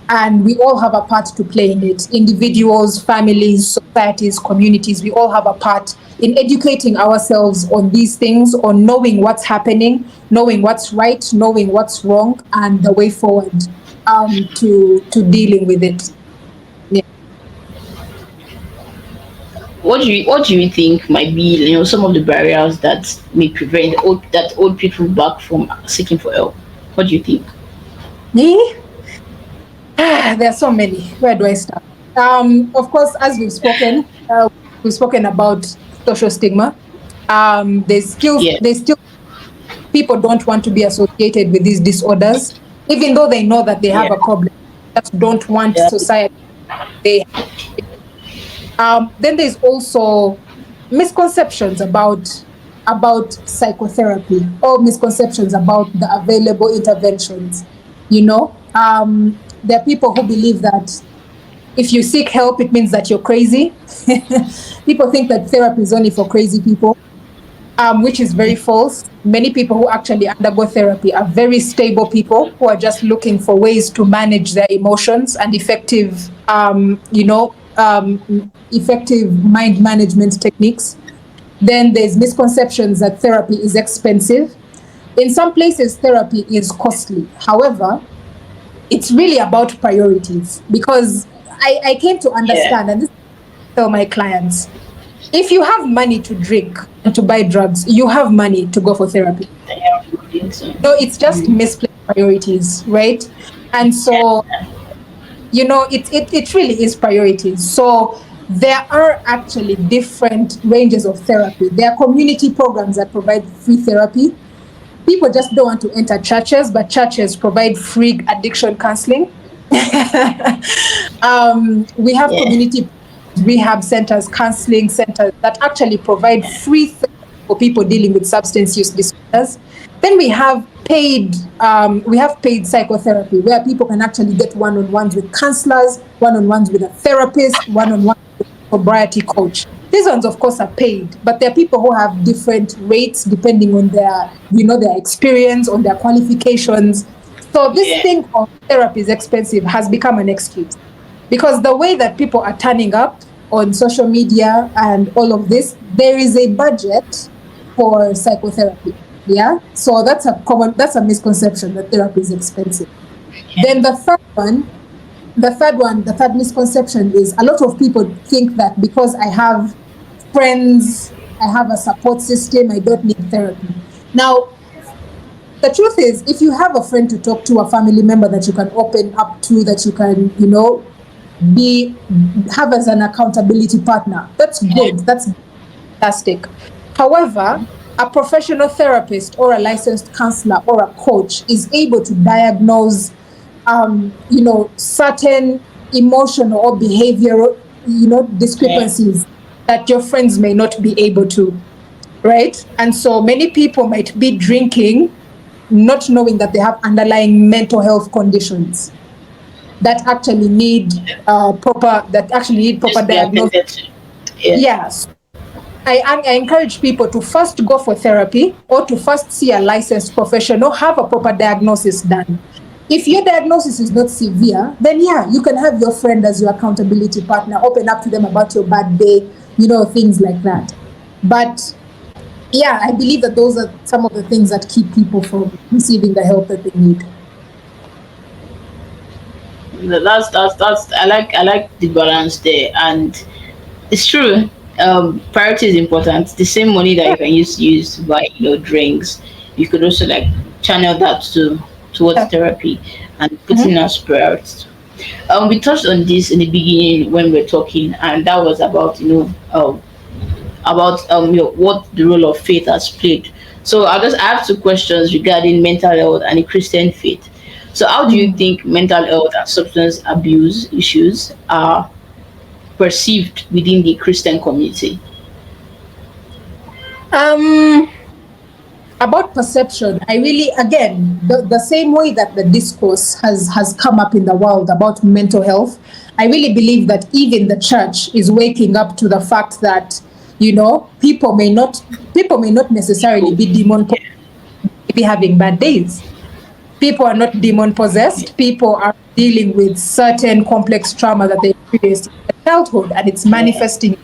And we all have a part to play in it. Individuals, families, societies, communities, we all have a part in educating ourselves on these things, on knowing what's happening, knowing what's right, knowing what's wrong, and the way forward to dealing with it. Yeah. What do you think might be some of the barriers that may prevent old people back from seeking for help? What do you think? Me? There are so many. Where do I start? Of course, as we've spoken, we've spoken about social stigma. Yeah. There's still people don't want to be associated with these disorders, even though they know that they have Yeah. a problem. Just don't want Yeah. society. They Then there's also misconceptions about psychotherapy, or misconceptions about the available interventions. There are people who believe that if you seek help, it means that you're crazy. People think that therapy is only for crazy people, which is very false. Many people who actually undergo therapy are very stable people who are just looking for ways to manage their emotions and effective mind management techniques. Then there's misconceptions that therapy is expensive. In some places, therapy is costly. However, it's really about priorities, because I came to Yeah. understand, and this is what I tell my clients: if you have money to drink and to buy drugs, you have money to go for therapy. Yeah. I think so. No, it's just misplaced priorities, right? And so, it really is priorities. So there are actually different ranges of therapy. There are community programs that provide free therapy. People just don't want to enter churches, but churches provide free addiction counseling. We have Yeah. community rehab centers, counseling centers that actually provide free therapy for people dealing with substance use disorders. Then we have paid psychotherapy, where people can actually get one-on-ones with counselors, one-on-ones with a therapist, one-on-one with a sobriety coach. These ones, of course, are paid, but there are people who have different rates depending on their experience, on their qualifications. So this Yeah. thing of therapy is expensive has become an excuse, because the way that people are turning up on social media and all of this, there is a budget for psychotherapy. Yeah. So that's a misconception, that therapy is expensive. Then the third misconception is, a lot of people think that because I have friends, I have a support system, I don't need therapy. Now, the truth is, if you have a friend to talk to, a family member that you can open up to, that you can, be have as an accountability partner, that's good. That's fantastic. However, a professional therapist or a licensed counselor or a coach is able to diagnose, certain emotional or behavioral, Yeah. discrepancies that your friends may not be able to, right? And so many people might be drinking, not knowing that they have underlying mental health conditions that actually need proper Just be diagnosis. attended to. Yeah. Yes. I encourage people to first go for therapy, or to first see a licensed professional, have a proper diagnosis done. If your diagnosis is not severe, then yeah, you can have your friend as your accountability partner, open up to them about your bad day, things like that. But yeah, I believe that those are some of the things that keep people from receiving the help that they need. That's I like the balance there, and it's true. Priority is important. The same money that Yeah. you can use to buy, drinks, you could also like channel that towards Yeah. therapy and putting Mhm. as priorities. We touched on this in the beginning when we were talking, and that was about what the role of faith has played. So I have two questions regarding mental health and the Christian faith. So how do you Mm. think mental health and substance abuse issues are perceived within the Christian community? Um, about perception, I really, again, the same way that the discourse has come up in the world about mental health, I really believe that even the church is waking up to the fact that, people may not necessarily Cool. be be having bad days. People are not demon possessed. People are dealing with certain complex trauma that they experienced in their childhood, and it's Yeah. manifesting,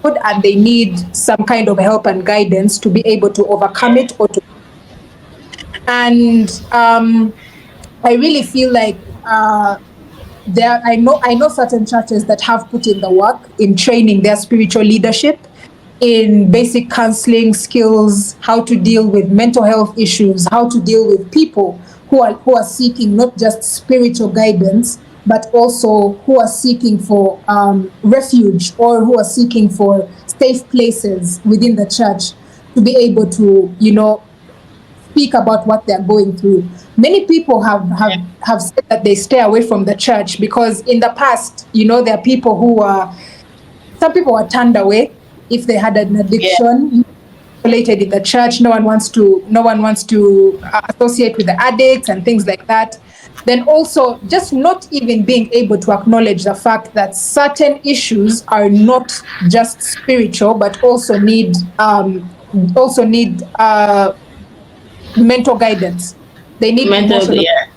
and they need some kind of help and guidance to be able to overcome Yeah. it, or to. And I really feel like, I know certain churches that have put in the work in training their spiritual leadership in basic counseling skills, how to deal with mental health issues, how to deal with people who are seeking not just spiritual guidance, but also who are seeking for refuge, or who are seeking for safe places within the church to be able to, speak about what they're going through. Many people have said that they stay away from the church because in the past, there are people who are, some people were turned away if they had an yeah, addiction related in the church. No one wants to associate with the addicts and things like that. Then also just not even being able to acknowledge the fact that certain issues are not just spiritual, but also need mental guidance. They need mental, emotional, yeah,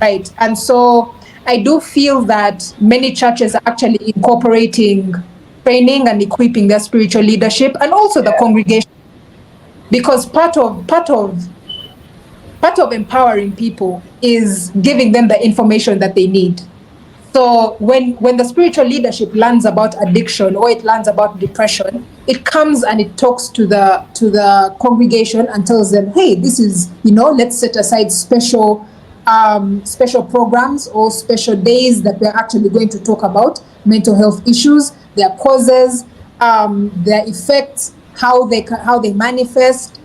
right? And so I do feel that many churches are actually incorporating training and equipping their spiritual leadership and also the congregation, because part of empowering people is giving them the information that they need. So when the spiritual leadership learns about addiction or it learns about depression, it comes and it talks to the congregation and tells them, hey, this is, let's set aside special programs or special days that we're actually going to talk about mental health issues, their causes, their effects, how they manifest,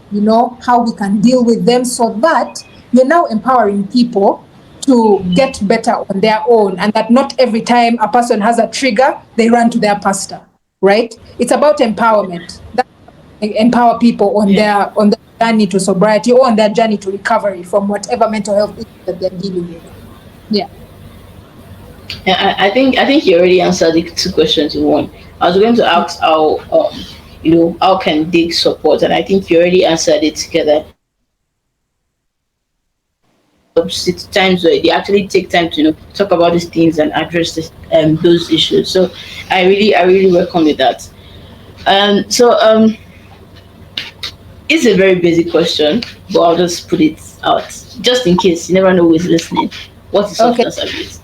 how we can deal with them, so that you're now empowering people to get better on their own, and that not every time a person has a trigger, they run to their pastor, right? It's about empowerment. That empower people on yeah. their journey to sobriety or on their journey to recovery from whatever mental health issue that they're dealing with. Yeah. Yeah, I think you already answered the two questions in one. I was going to ask how how can they support, and I think you already answered it together. It's times where they actually take time to talk about these things and address those issues. So I really welcome with that. So it's a very basic question, but I'll just put it out just in case you never know who is listening. What is Okay. substance abuse?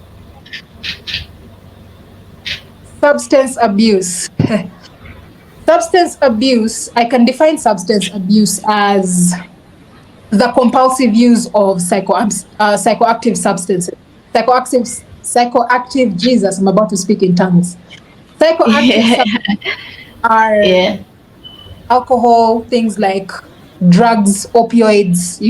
Substance abuse. Substance abuse, I can define substance abuse as the compulsive use of psychoactive substances. Psychoactive, Jesus, I'm about to speak in tongues. Psychoactive Yeah, substances are yeah, alcohol, things like drugs, opioids,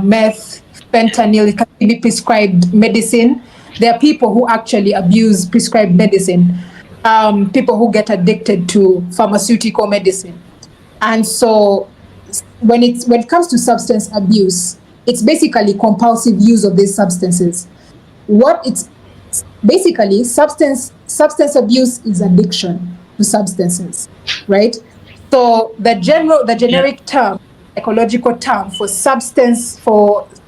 meth, fentanyl. It can be prescribed medicine. There are people who actually abuse prescribed medicine, people who get addicted to pharmaceutical medicine. And so when it comes to substance abuse, it's basically compulsive use of these substances. What it's basically substance abuse is addiction to substances, right? So the yeah, generic term, psychological term for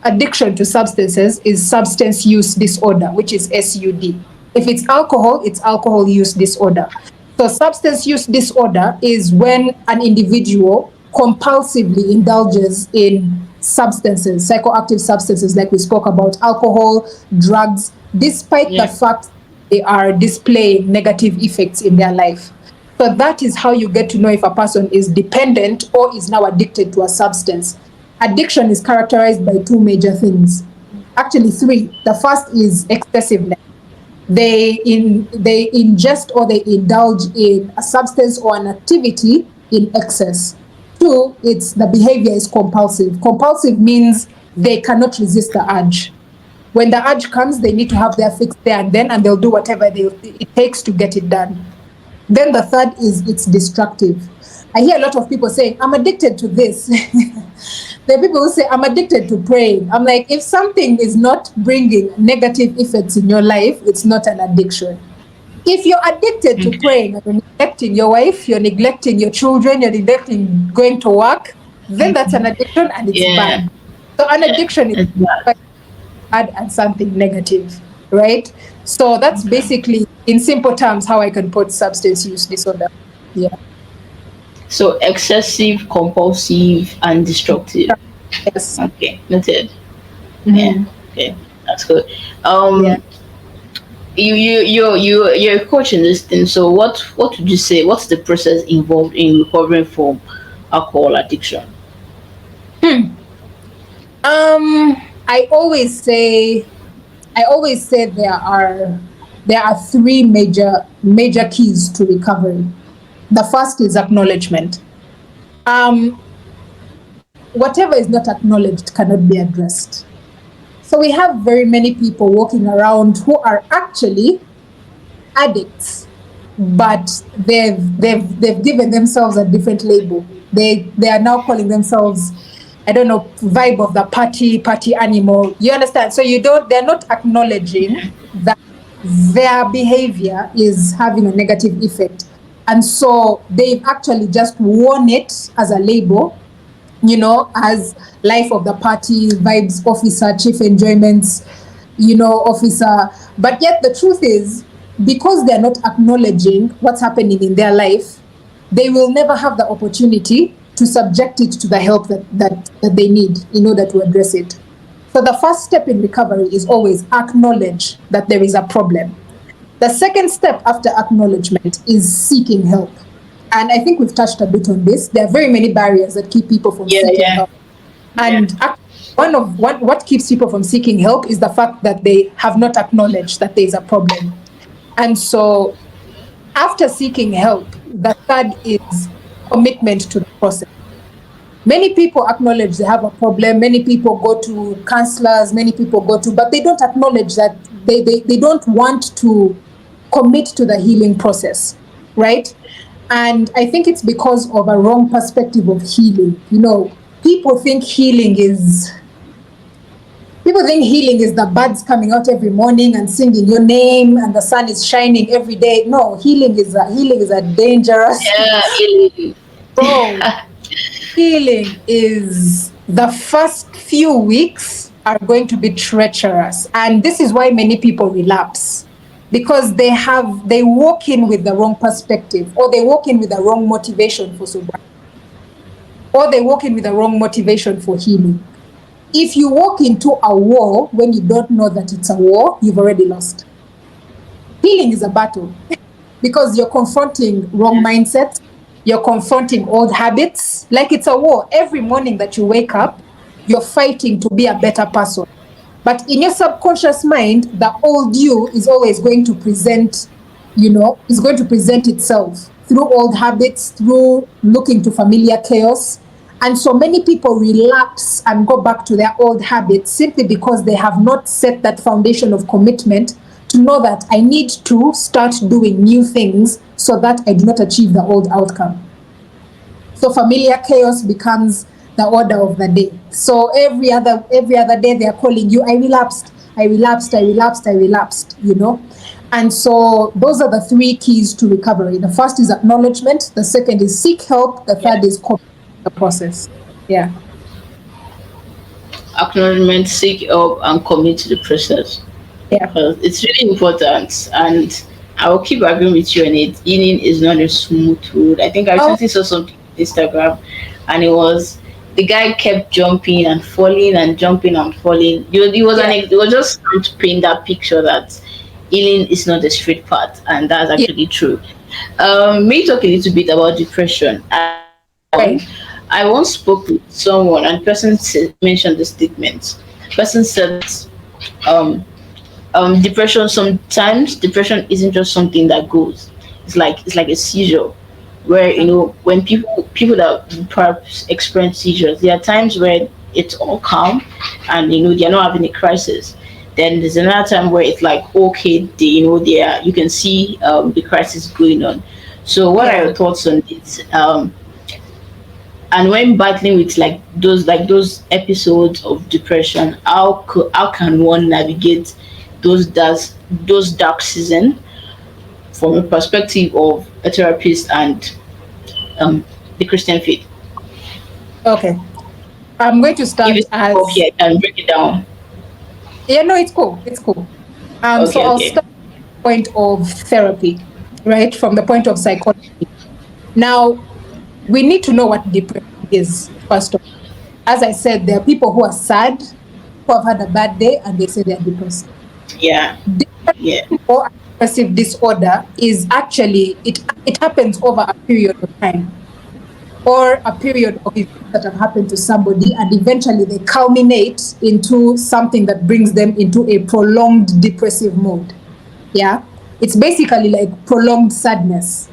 addiction to substances is substance use disorder, which is SUD. If it's alcohol, it's alcohol use disorder. So substance use disorder is when an individual compulsively indulges in substances, psychoactive substances, like we spoke about, alcohol, drugs, despite the yeah. fact they are displaying negative effects in their life. So that is how you get to know if a person is dependent or is now addicted to a substance. Addiction is characterized by two major things. Actually, three. The first is excessiveness. They ingest or they indulge in a substance or an activity in excess. Two, it's the behavior is compulsive. Compulsive means they cannot resist the urge. When the urge comes, they need to have their fix there and then, and they'll do whatever it takes to get it done. Then the third is it's destructive. I hear a lot of people saying, I'm addicted to this. There are people who say, I'm addicted to praying. I'm like, if something is not bringing negative effects in your life, it's not an addiction. If you're addicted to Okay. praying and you're neglecting your wife, you're neglecting your children, you're neglecting going to work, then that's an addiction and it's Yeah, bad. So an addiction is it's bad. bad and something negative, right? So that's Okay. basically, in simple terms, how I can put substance use disorder. Yeah. So excessive, compulsive, and destructive. Yes. Okay, noted. Yeah. Mhm. Okay, that's good. Yeah. You're a coach in this thing. So what would you say? What's the process involved in recovering from alcohol addiction? I always say I always say there are three major keys to recovery. The first is acknowledgement. Um, Whatever is not acknowledged cannot be addressed. So we have very many people walking around who are actually addicts, but they've given themselves a different label. They are now calling themselves, I don't know, vibe of the party animal. You understand? So they're not acknowledging that their behavior is having a negative effect. And so they've actually just worn it as a label, as life of the party, vibes officer, chief enjoyments, officer. But yet the truth is, because they're not acknowledging what's happening in their life, they will never have the opportunity to subject it to the help that they need in order to address it. So the first step in recovery is always acknowledge that there is a problem. The second step after acknowledgement is seeking help. And I think we've touched a bit on this. There are very many barriers that keep people from seeking help. And what keeps people from seeking help is the fact that they have not acknowledged that there's a problem. And so after seeking help, the third is commitment to the process. Many people acknowledge they have a problem. Many people go to counselors, but they don't acknowledge that they don't want to commit to the healing process, right? And I think it's because of a wrong perspective of healing. People think healing is the birds coming out every morning and singing your name and the sun is shining every day. No, healing is a dangerous. Bro, healing is the first few weeks are going to be treacherous. And this is why many people relapse. Because they walk in with the wrong perspective, or they walk in with the wrong motivation for sobriety, or they walk in with the wrong motivation for healing. If you walk into a war when you don't know that it's a war, you've already lost. Healing is a battle because you're confronting wrong mindsets, you're confronting old habits, like it's a war. Every morning that you wake up, you're fighting to be a better person. But in your subconscious mind, the old you is always going to present, itself through old habits, through looking to familiar chaos. And so many people relapse and go back to their old habits simply because they have not set that foundation of commitment to know that I need to start doing new things so that I do not achieve the old outcome. So familiar chaos becomes the order of the day. So every other day they are calling you, I relapsed. And so those are the three keys to recovery. The first is acknowledgement, the second is seek help, the third is the process. Yeah. Acknowledgement, seek help, and commit to the process. Yeah. It's really important, and I will keep agreeing with you on it. Healing is not a smooth road. I think I recently saw something on Instagram, and it was the guy kept jumping and falling and jumping and falling. It was just trying to paint that picture that healing is not a straight path, and that's actually true. May talk a little bit about depression. I once spoke with someone, and the person mentioned the statement. The person said, depression. Sometimes depression isn't just something that goes. It's like a seizure, where when people that perhaps experience seizures, there are times where it's all calm, and they're not having a crisis. Then there's another time where it's like okay, you can see the crisis going on. So what are your thoughts on this? And when battling with those episodes of depression, how can one navigate those dark seasons from a perspective of a therapist and the Christian faith? Okay, I'm going to start and break it down. Yeah, no, it's cool. So I'll start from the point of therapy, right? From the point of psychology. Now, we need to know what depression is, first of all. As I said, there are people who are sad, who have had a bad day, and they say they're depressed. Depression or depressive disorder is actually, it happens over a period of time. or a period of events that have happened to somebody, and eventually they culminate into something that brings them into a prolonged depressive mood. Yeah, it's basically like prolonged sadness.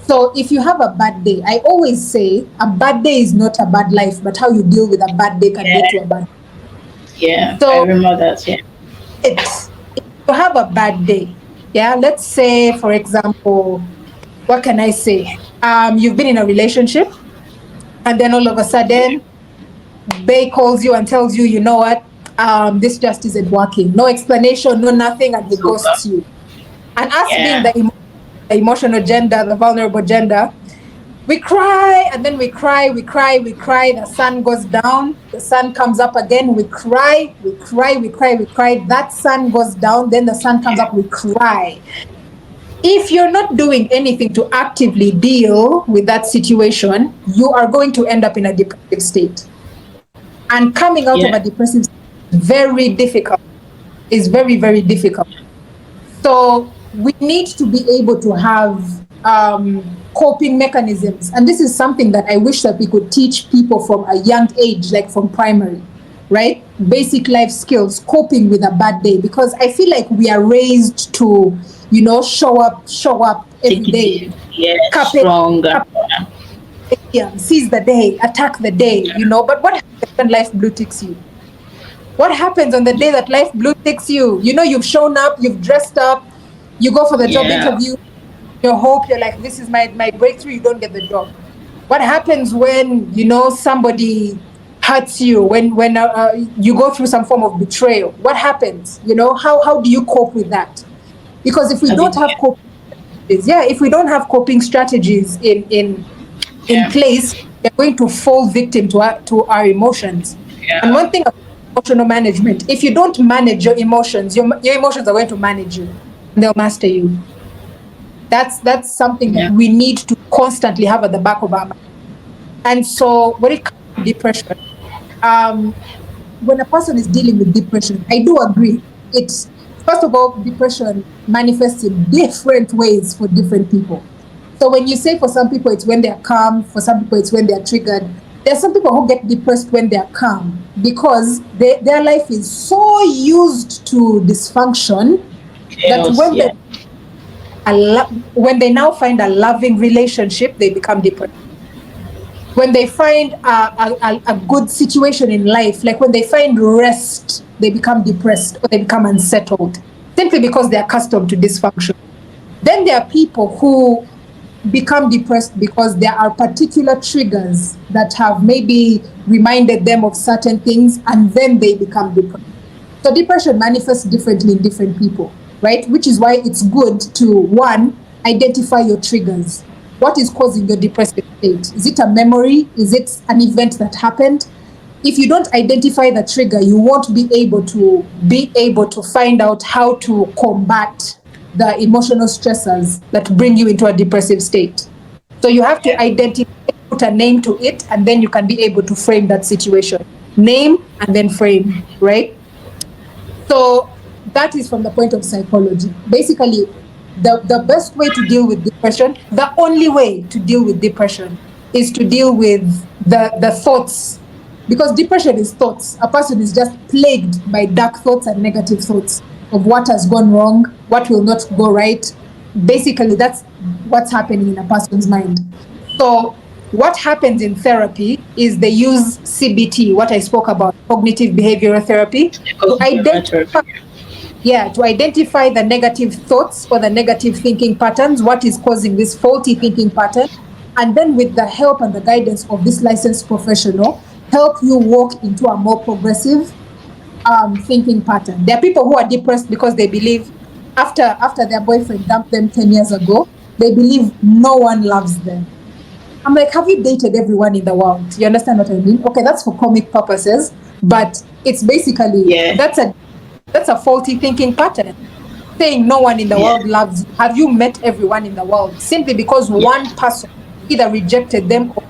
So if you have a bad day, I always say a bad day is not a bad life, but how you deal with a bad day can lead to Yeah. a bad. Yeah. I So remember that. Yeah. it's if you have a bad day, yeah, let's say for example, what can I say? You've been in a relationship, and then all of a sudden Bay calls you and tells you, you know what, this just isn't working. No explanation, no nothing, and he It's over. ghosts you. And us being Yeah. the emotional gender, the vulnerable gender, we cry and then we cry, we cry, we cry. The sun goes down, the sun comes up again. We cry, we cry, we cry, we cry. That sun goes down, then the sun comes up, we cry. If you're not doing anything to actively deal with that situation, you are going to end up in a depressive state. And coming out Yeah. of a depressive state is very difficult. Is very, very difficult. So we need to be able to have coping mechanisms. And this is something that I wish that we could teach people from a young age, like from primary, right? Basic life skills, coping with a bad day. Because I feel like we are raised to, show up every Take it day. in. Yeah. Carpe, Stronger. carpe diem, seize the day, attack the day. But what happens when life blue ticks you? What happens on the day that life blue ticks you? You've shown up, you've dressed up, you go for the job Yeah. interview, you hope, you're like, this is my breakthrough, you don't get the job. What happens when, somebody hurts you, when you go through some form of betrayal? What happens? How do you cope with that? Because if we Have don't it. have coping strategies, if we don't have coping strategies in Yeah. place, we're going to fall victim to our emotions. And Yeah. one thing about emotional management, if you don't manage your emotions, your emotions are going to manage you, and they'll master you. That's something that Yeah. we need to constantly have at the back of our mind. And so when it comes to depression, um, when a person is dealing with depression, I do agree. It's first of all, depression manifests in different ways for different people. So when you say for some people it's when they're calm, for some people it's when they're triggered. There's some people who get depressed when they're calm because their life is so used to dysfunction that Chaos. Yeah. when they now find a loving relationship, they become depressed. When they find a good situation in life, like when they find rest, they become depressed or they become unsettled simply because they're accustomed to dysfunction. Then there are people who become depressed because there are particular triggers that have maybe reminded them of certain things, and then they become depressed. So depression manifests differently in different people, right? Which is why it's good to, one, identify your triggers. What is causing your depressive state? Is it a memory? Is it an event that happened? If you don't identify the trigger, you won't be able to find out how to combat the emotional stressors that bring you into a depressive state. So you have to Yeah. identify, put a name to it, and then you can be able to frame that situation. Name and then frame, right? So that is from the point of psychology. Basically, the best way to deal with depression, the only way to deal with depression is to deal with the thoughts. Because depression is thoughts. A person is just plagued by dark thoughts and negative thoughts of what has gone wrong, what will not go right. Basically, that's what's happening in a person's mind. So what happens in therapy is they use CBT, what I spoke about, cognitive behavioral therapy, to Because identify, to identify the negative thoughts or the negative thinking patterns, what is causing this faulty thinking pattern, and then with the help and the guidance of this licensed professional, help you walk into a more progressive thinking pattern. There are people who are depressed because they believe after their boyfriend dumped them 10 years ago, they believe no one loves them. I'm like, have you dated everyone in the world? You understand what I mean? Okay, that's for comic purposes, but it's basically yeah. that's a faulty thinking pattern. Saying no one in the Yeah. world loves you. Have you met everyone in the world? Simply because one person either rejected them or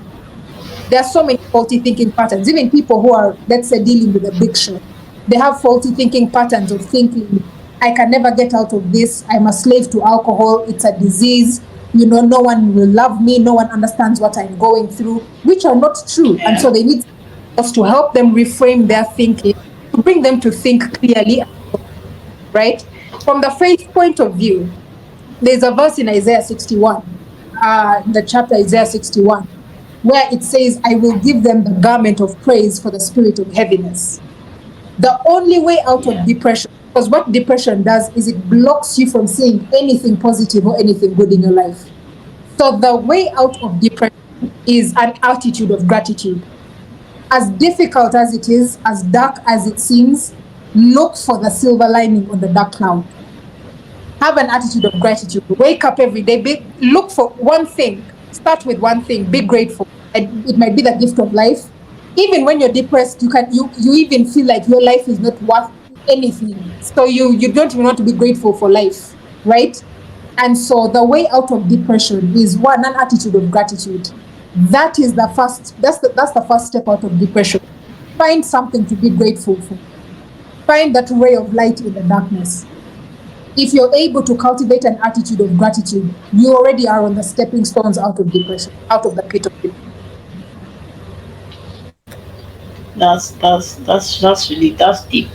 there are so many faulty thinking patterns. Even people who are, let's say, dealing with addiction, they have faulty thinking patterns of thinking, I can never get out of this. I'm a slave to alcohol. It's a disease. no one will love me, no one understands what I'm going through, which are not true. And Yeah. so they need us to help them reframe their thinking, to bring them to think clearly, right? From the faith point of view, there's a verse in Isaiah 61, the chapter Isaiah 61, where it says, I will give them the garment of praise for the spirit of heaviness. The only way out of Yeah. depression, because what depression does is it blocks you from seeing anything positive or anything good in your life. So the way out of depression is an attitude of gratitude. As difficult as it is, as dark as it seems, look for the silver lining on the dark cloud. Have an attitude of gratitude. Wake up every day. Look for one thing. Start with one thing. Be grateful. And it might be the gift of life. Even when you're depressed, you even feel like your life is not worth anything. So you don't even want to be grateful for life, right? And so the way out of depression is one, an attitude of gratitude. That is the first. That's the first step out of depression. Find something to be grateful for. Find that ray of light in the darkness. If you're able to cultivate an attitude of gratitude, you already are on the stepping stones out of depression, out of the pit of depression. That's really, that's deep.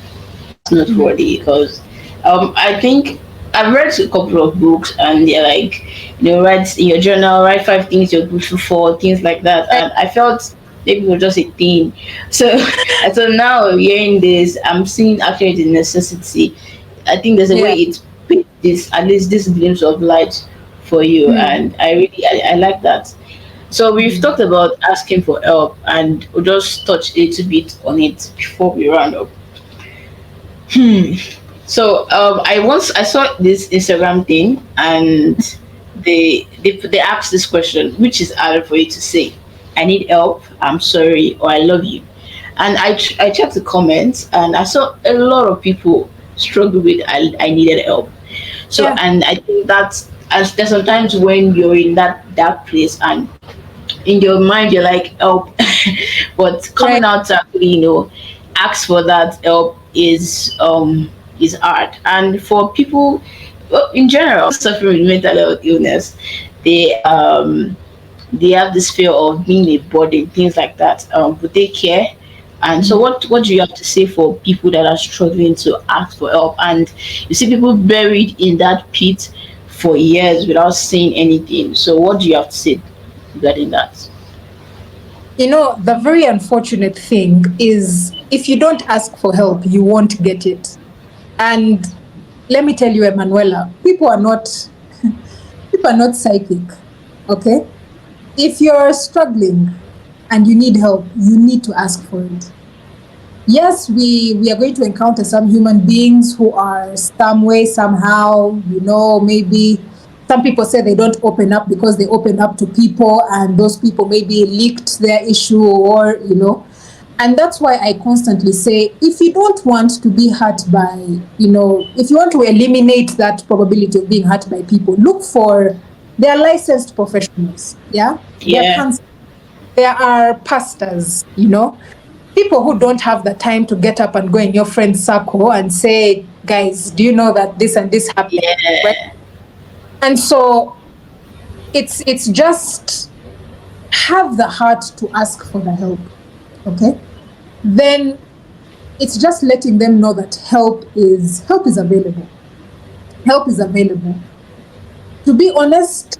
That's noteworthy because I think I've read a couple of books and they're like, write in your journal, write 5 things you're grateful for, things like that. Right? And I felt maybe it was just a thing. So and so now hearing this, I'm seeing actually the necessity. I think there's a way Yeah. it paints this, at least this glimpse of light for you, Mm. and I like that. So we've talked about asking for help, and we'll just touch a little bit on it before we round up. So I saw this Instagram thing, and they asked this question, which is harder for you to say: I need help, I'm sorry, or I love you. And I checked the comments, and I saw a lot of people struggle with I needed help. So, Yeah. and I think that's, as there's sometimes when you're in that dark place and in your mind you're like help, but Right. coming out to actually ask for that help is hard. And for people, well, in general, suffering with mental health illness, they um they have this fear of being a burden, things like that. But they care. And so, what do you have to say for people that are struggling to ask for help? And you see people buried in that pit for years without saying anything. So, what do you have to say regarding that? The very unfortunate thing is if you don't ask for help, you won't get it. And let me tell you, Emanuela, people are not psychic. Okay? If you're struggling and you need help, you need to ask for it. Yes, we are going to encounter some human beings who are some way, somehow, maybe some people say they don't open up because they open up to people and those people maybe leaked their issue and that's why I constantly say, if you don't want to be hurt by, if you want to eliminate that probability of being hurt by people, look for, there are licensed professionals. Yeah. There are Yeah, counselors, there are pastors, people who don't have the time to get up and go in your friend's circle and say, guys, do you know that this and this happened? Right. yeah, And so it's just have the heart to ask for the help. Okay. Then it's just letting them know that help is available. Help is available. To be honest,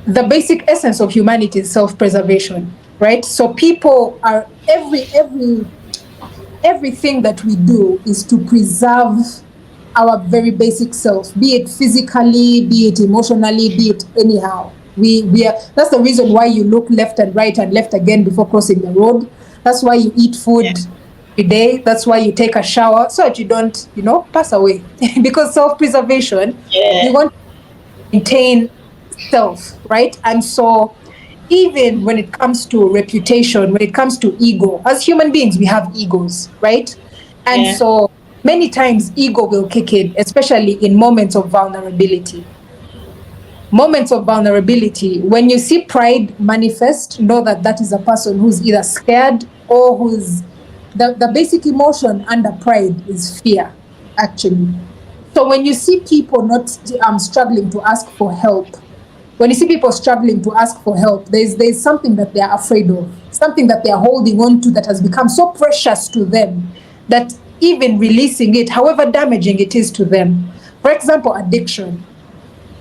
the basic essence of humanity is self-preservation, right? So people are everything that we do is to preserve our very basic self, be it physically, be it emotionally, be it anyhow. We are, that's the reason why you look left and right and left again before crossing the road. That's why you eat yeah, food every day. That's why you take a shower so that you don't, pass away. Because self-preservation, you yeah, want to maintain self, right? And so even when it comes to reputation, when it comes to ego, as human beings, we have egos, right? And yeah, so many times ego will kick in, especially in moments of vulnerability. Moments of vulnerability, when you see pride manifest, know that that is a person who's either scared or who's the basic emotion under pride is fear, actually. So when you see people not struggling to ask for help, When you see people struggling to ask for help, there's something that they are afraid of, something that they are holding on to that has become so precious to them that even releasing it, however damaging it is to them. For example, addiction.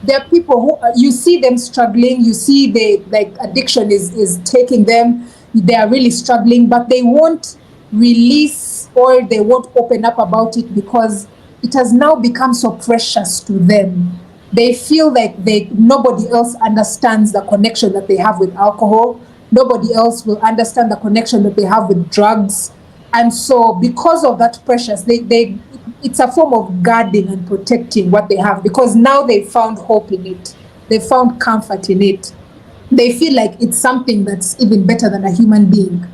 There are people who you see them struggling, you see they like addiction is taking them, they are really struggling, but they won't release or they won't open up about it because it has now become so precious to them. They feel like nobody else understands the connection that they have with alcohol, nobody else will understand the connection that they have with drugs. And so because of that precious, they it's a form of guarding and protecting what they have because now they found hope in it, they found comfort in it, they feel like it's something that's even better than a human being.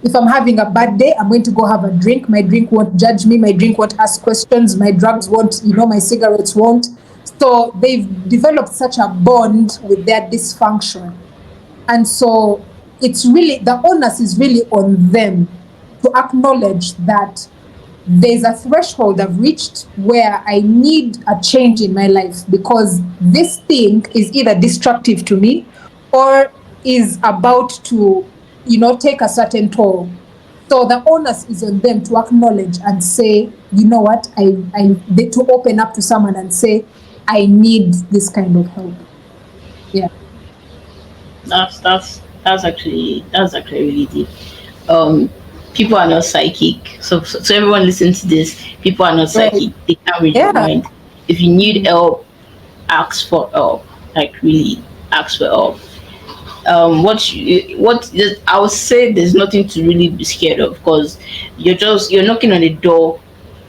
If I'm having a bad day, I'm going to go have a drink. My drink won't judge me, my drink won't ask questions, my drugs won't, my cigarettes won't. So they've developed such a bond with their dysfunction. And so it's really, the onus is really on them to acknowledge that there's a threshold I've reached where I need a change in my life because this thing is either destructive to me or is about to, take a certain toll. So the onus is on them to acknowledge and say, you know what, to open up to someone and say, I need this kind of help. Yeah. That's actually really deep. People are not psychic. So everyone listen to this. People are not Right. psychic. They can't read your Yeah. mind. If you need help, ask for help. Like really, ask for help. I would say there's nothing to really be scared of because you're knocking on a door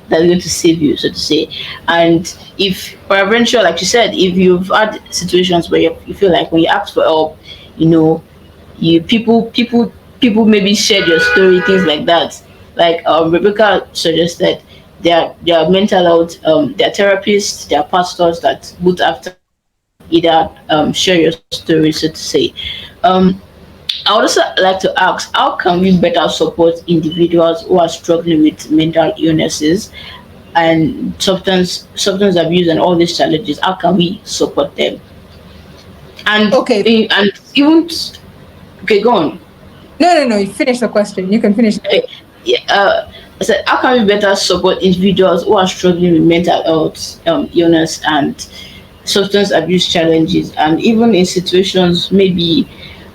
that's going to save you, so to say. And if peradventure, like you said, if you've had situations where you feel like when you ask for help, you know, you people maybe shared your story, things like that. Like Rebecca suggested, there are mental health, there are therapists, there are pastors that would after either share your story, so to say. Um, I would also like to ask, how can we better support individuals who are struggling with mental illnesses and substance abuse and all these challenges? How can we support them? And Okay. and even okay, go on. No. You finish the question. You can finish. Yeah, I said, how can we better support individuals who are struggling with mental health illness and substance abuse challenges, and even in situations maybe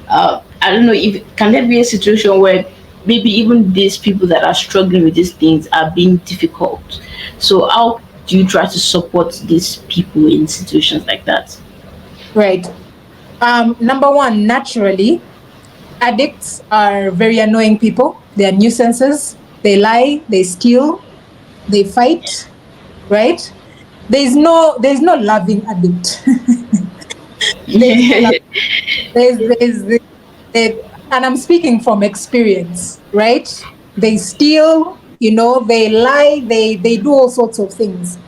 I don't know if can there be a situation where maybe even these people that are struggling with these things are being difficult. So how do you try to support these people in situations like that? Right. Number one, naturally, addicts are very annoying people. They are nuisances. They lie, they steal, they fight, right? There's no loving addict. There's no love. There's and I'm speaking from experience, right? They steal, they lie, they do all sorts of things.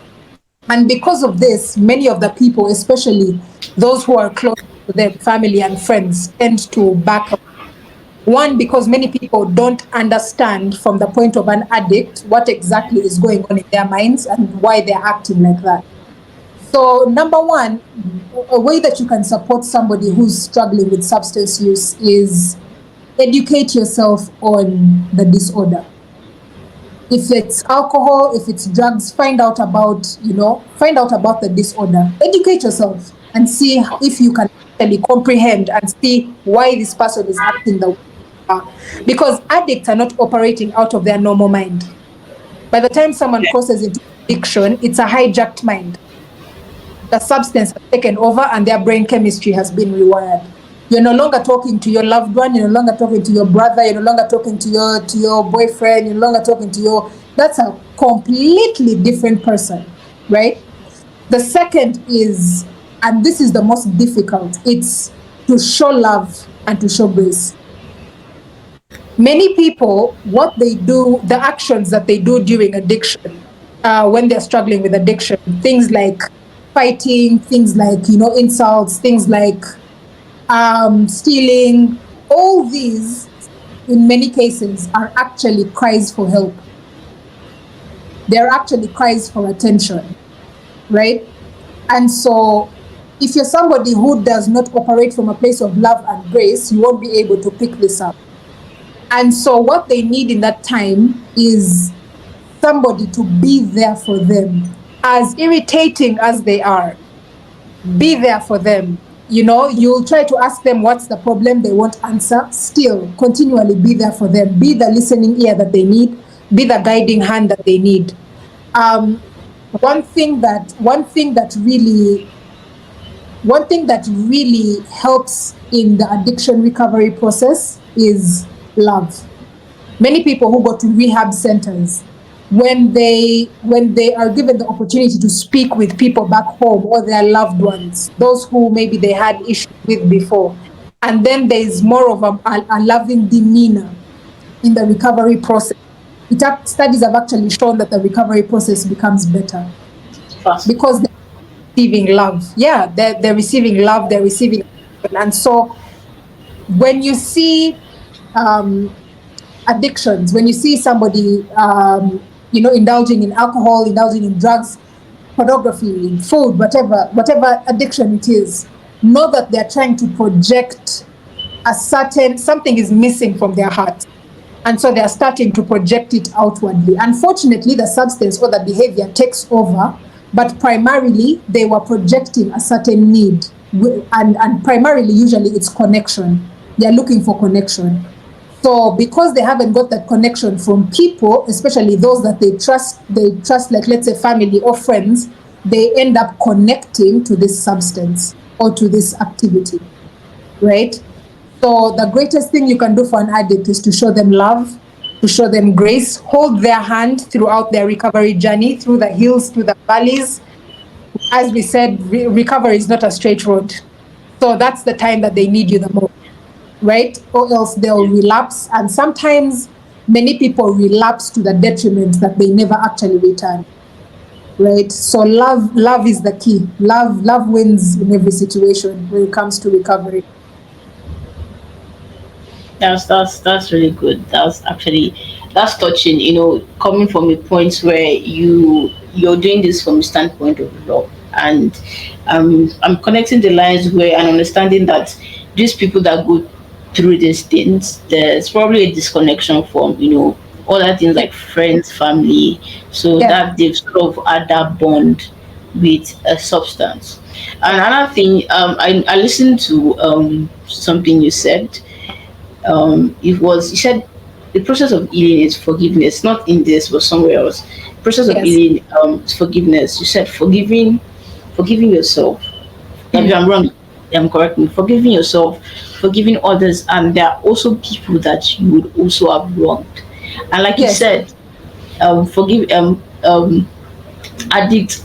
And because of this, many of the people, especially those who are close to them, family and friends, tend to back up. One, because many people don't understand from the point of an addict what exactly is going on in their minds and why they're acting like that. So, number one, a way that you can support somebody who's struggling with substance use is educate yourself on the disorder. If it's alcohol, if it's drugs, find out about the disorder. Educate yourself and see if you can actually comprehend and see why this person is acting the way they are. Because addicts are not operating out of their normal mind. By the time someone crosses into addiction, it's a hijacked mind. The substance has taken over and their brain chemistry has been rewired. You're no longer talking to your loved one, you're no longer talking to your brother, you're no longer talking to your boyfriend, you're no longer talking to that's a completely different person, right? The second is, and this is the most difficult, it's to show love and to show grace. Many people, what they do, the actions that they do during addiction, when they're struggling with addiction, things like fighting, things like, insults, things like stealing, all these, in many cases, are actually cries for help. They're actually cries for attention, right? And so If you're somebody who does not operate from a place of love and grace, you won't be able to pick this up. And so what they need in that time is somebody to be there for them. As irritating as they are, be there for them. You know, you'll try to ask them what's the problem, they won't answer. Still, continually be there for them. Be the listening ear that they need, be the guiding hand that they need. Um, one thing that really helps in the addiction recovery process is love. Many people who go to rehab centers, when they are given the opportunity to speak with people back home or their loved ones, those who maybe they had issues with before, and then there's more of a loving demeanor in the recovery process, studies have actually shown that the recovery process becomes better Fast. because they're receiving love. Yeah, they're receiving love, they're receiving, and so when you see addictions, when you see somebody, indulging in alcohol, indulging in drugs, pornography, in food, whatever addiction it is, know that they're trying to project something is missing from their heart. And so they're starting to project it outwardly. Unfortunately, the substance or the behavior takes over, but primarily they were projecting a certain need. And primarily, usually it's connection. They're looking for connection. So because they haven't got that connection from people, especially those that they trust, like let's say family or friends, they end up connecting to this substance or to this activity, right? So the greatest thing you can do for an addict is to show them love, to show them grace, hold their hand throughout their recovery journey, through the hills, through the valleys. As we said, recovery is not a straight road. So that's the time that they need you the most, right? Or else they'll relapse. And sometimes many people relapse to the detriment that they never actually return, right? So love is the key. Love wins in every situation when it comes to recovery. That's really good. That's touching. Coming from a point where you're doing this from a standpoint of love, and I'm connecting the lines where and understanding that these people that go through these things, there's probably a disconnection from other things like friends, family, so Yeah. that they've sort of had that bond with a substance. And another thing, I listened to something you said. It was you said the process of healing is forgiveness, not in this but somewhere else. Process of Yes. healing is forgiveness. You said forgiving yourself. If I'm wrong, correct me. Forgiving yourself, forgiving others, and there are also people that you would also have wronged. And like you Yes. said, forgive addicts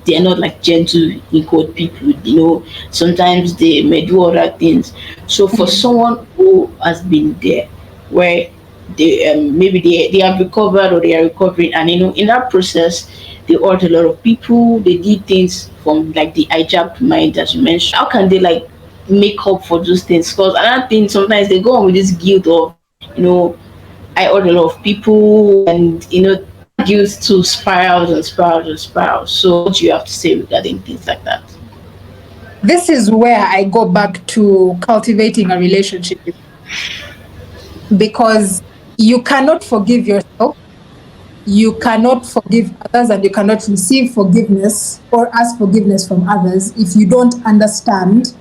they're not like gentle in quote people, sometimes they may do other things. So for someone who has been there where they maybe they have recovered or they are recovering, and in that process they hurt a lot of people, they did things from like the hijacked mind as you mentioned, how can they like make up for those things? Because another thing, sometimes they go on with this guilt of you know I hurt a lot of people, and that guilt to spirals and spirals and spirals. So what do you have to say regarding things like that? This is where I go back to cultivating a relationship, because you cannot forgive yourself, you cannot forgive others, and you cannot receive forgiveness or ask forgiveness from others if you don't understand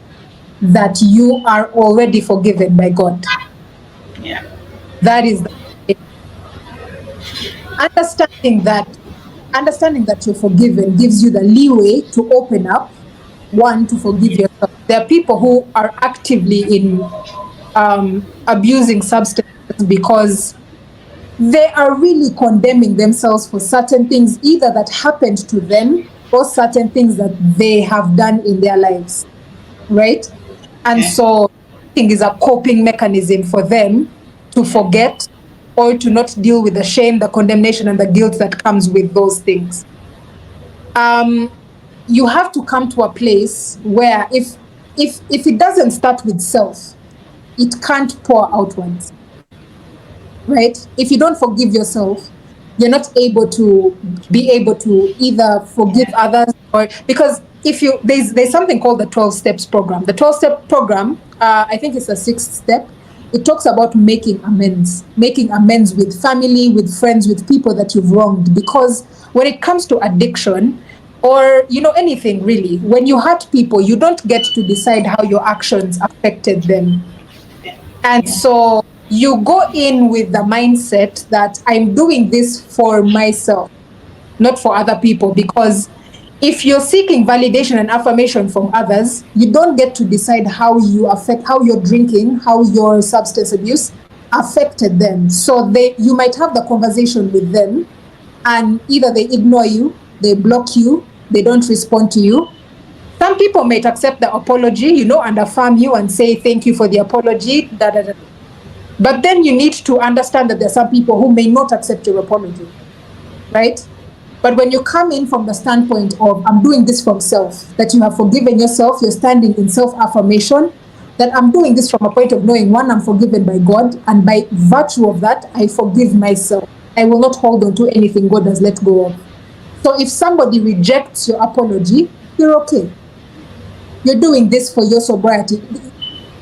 that you are already forgiven by God. Yeah. That is the understanding that understanding that you're forgiven gives you the leeway to open up, one, to forgive yourself. There are people who are actively in abusing substances because they are really condemning themselves for certain things, either that happened to them or certain things that they have done in their lives, right? And Yeah. so I think is a coping mechanism for them to forget or to not deal with the shame, the condemnation, and the guilt that comes with those things. You have to come to a place where if it doesn't start with self, it can't pour outwards, right? If you don't forgive yourself, you're not able to be able to either forgive others, or because if you there's something called the 12 steps program. The 12-step program, I think it's the sixth step. It talks about making amends with family, with friends, with people that you've wronged. Because when it comes to addiction, or anything really, when you hurt people, you don't get to decide how your actions affected them. And Yeah. so you go in with the mindset that I'm doing this for myself, not for other people. Because if you're seeking validation and affirmation from others, you don't get to decide how your drinking, how your substance abuse affected them. So you might have the conversation with them, and either they ignore you, they block you, they don't respond to you. Some people might accept the apology, and affirm you and say thank you for the apology, da, da, da. But then you need to understand that there are some people who may not accept your apology, right? But when you come in from the standpoint of, I'm doing this from self, that you have forgiven yourself, you're standing in self affirmation, that I'm doing this from a point of knowing, one, I'm forgiven by God, and by virtue of that, I forgive myself. I will not hold on to anything God has let go of. So if somebody rejects your apology, you're okay. You're doing this for your sobriety.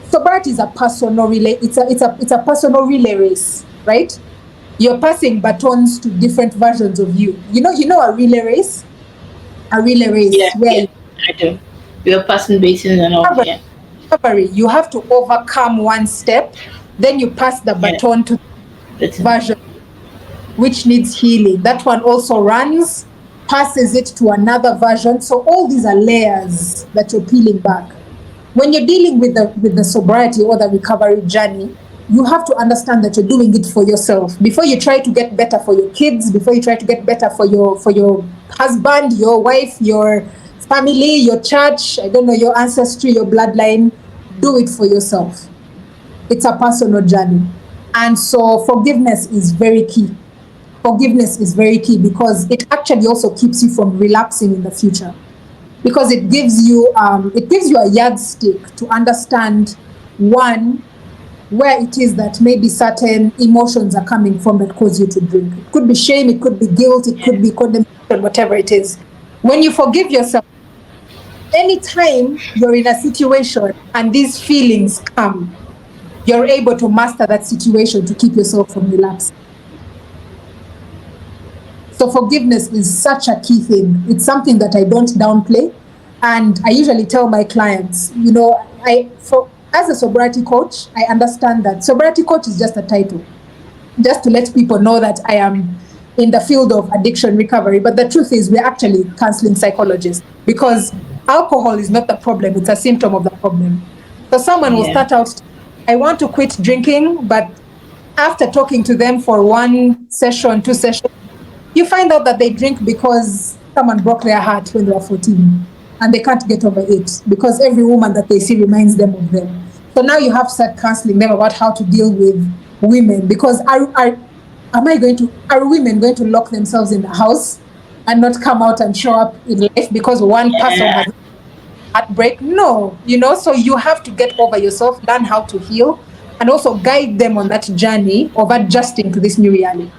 Sobriety is a personal relay. It's a personal relay race, right? You're passing batons to different versions of you. You know a relay race? A relay Yeah, race where yeah, I do. We are passing basins and all. Yeah, you have to overcome one step, then you pass the yeah, baton to listen. version which needs healing. That one also runs, passes it to another version. So all these are layers that you're peeling back. When you're dealing with the sobriety or the recovery journey, you have to understand that you're doing it for yourself. Before you try to get better for your kids, before you try to get better for your husband, your wife, your family, your church, I don't know, your ancestry, your bloodline, do it for yourself. It's a personal journey. And so forgiveness is very key. Forgiveness is very key because it actually also keeps you from relapsing in the future, because it gives you a yardstick to understand, one, where it is that maybe certain emotions are coming from that cause you to drink. It could be shame, it could be guilt, it could be condemnation, whatever it is. When you forgive yourself, anytime you're in a situation and these feelings come, you're able to master that situation to keep yourself from relapsing. So forgiveness is such a key thing. It's something that I don't downplay. And I usually tell my clients, as a sobriety coach, I understand that sobriety coach is just a title, just to let people know that I am in the field of addiction recovery. But the truth is, we're actually counseling psychologists, because alcohol is not the problem, it's a symptom of the problem. So someone will Yeah, start out, I want to quit drinking, but after talking to them for one session, two sessions, you find out that they drink because someone broke their heart when they were 14, and they can't get over it because every woman that they see reminds them of them. So now you have to start counseling them about how to deal with women, because are women going to lock themselves in the house and not come out and show up in life because one person yeah. has heartbreak? No, so you have to get over yourself, learn how to heal, and also guide them on that journey of adjusting to this new reality.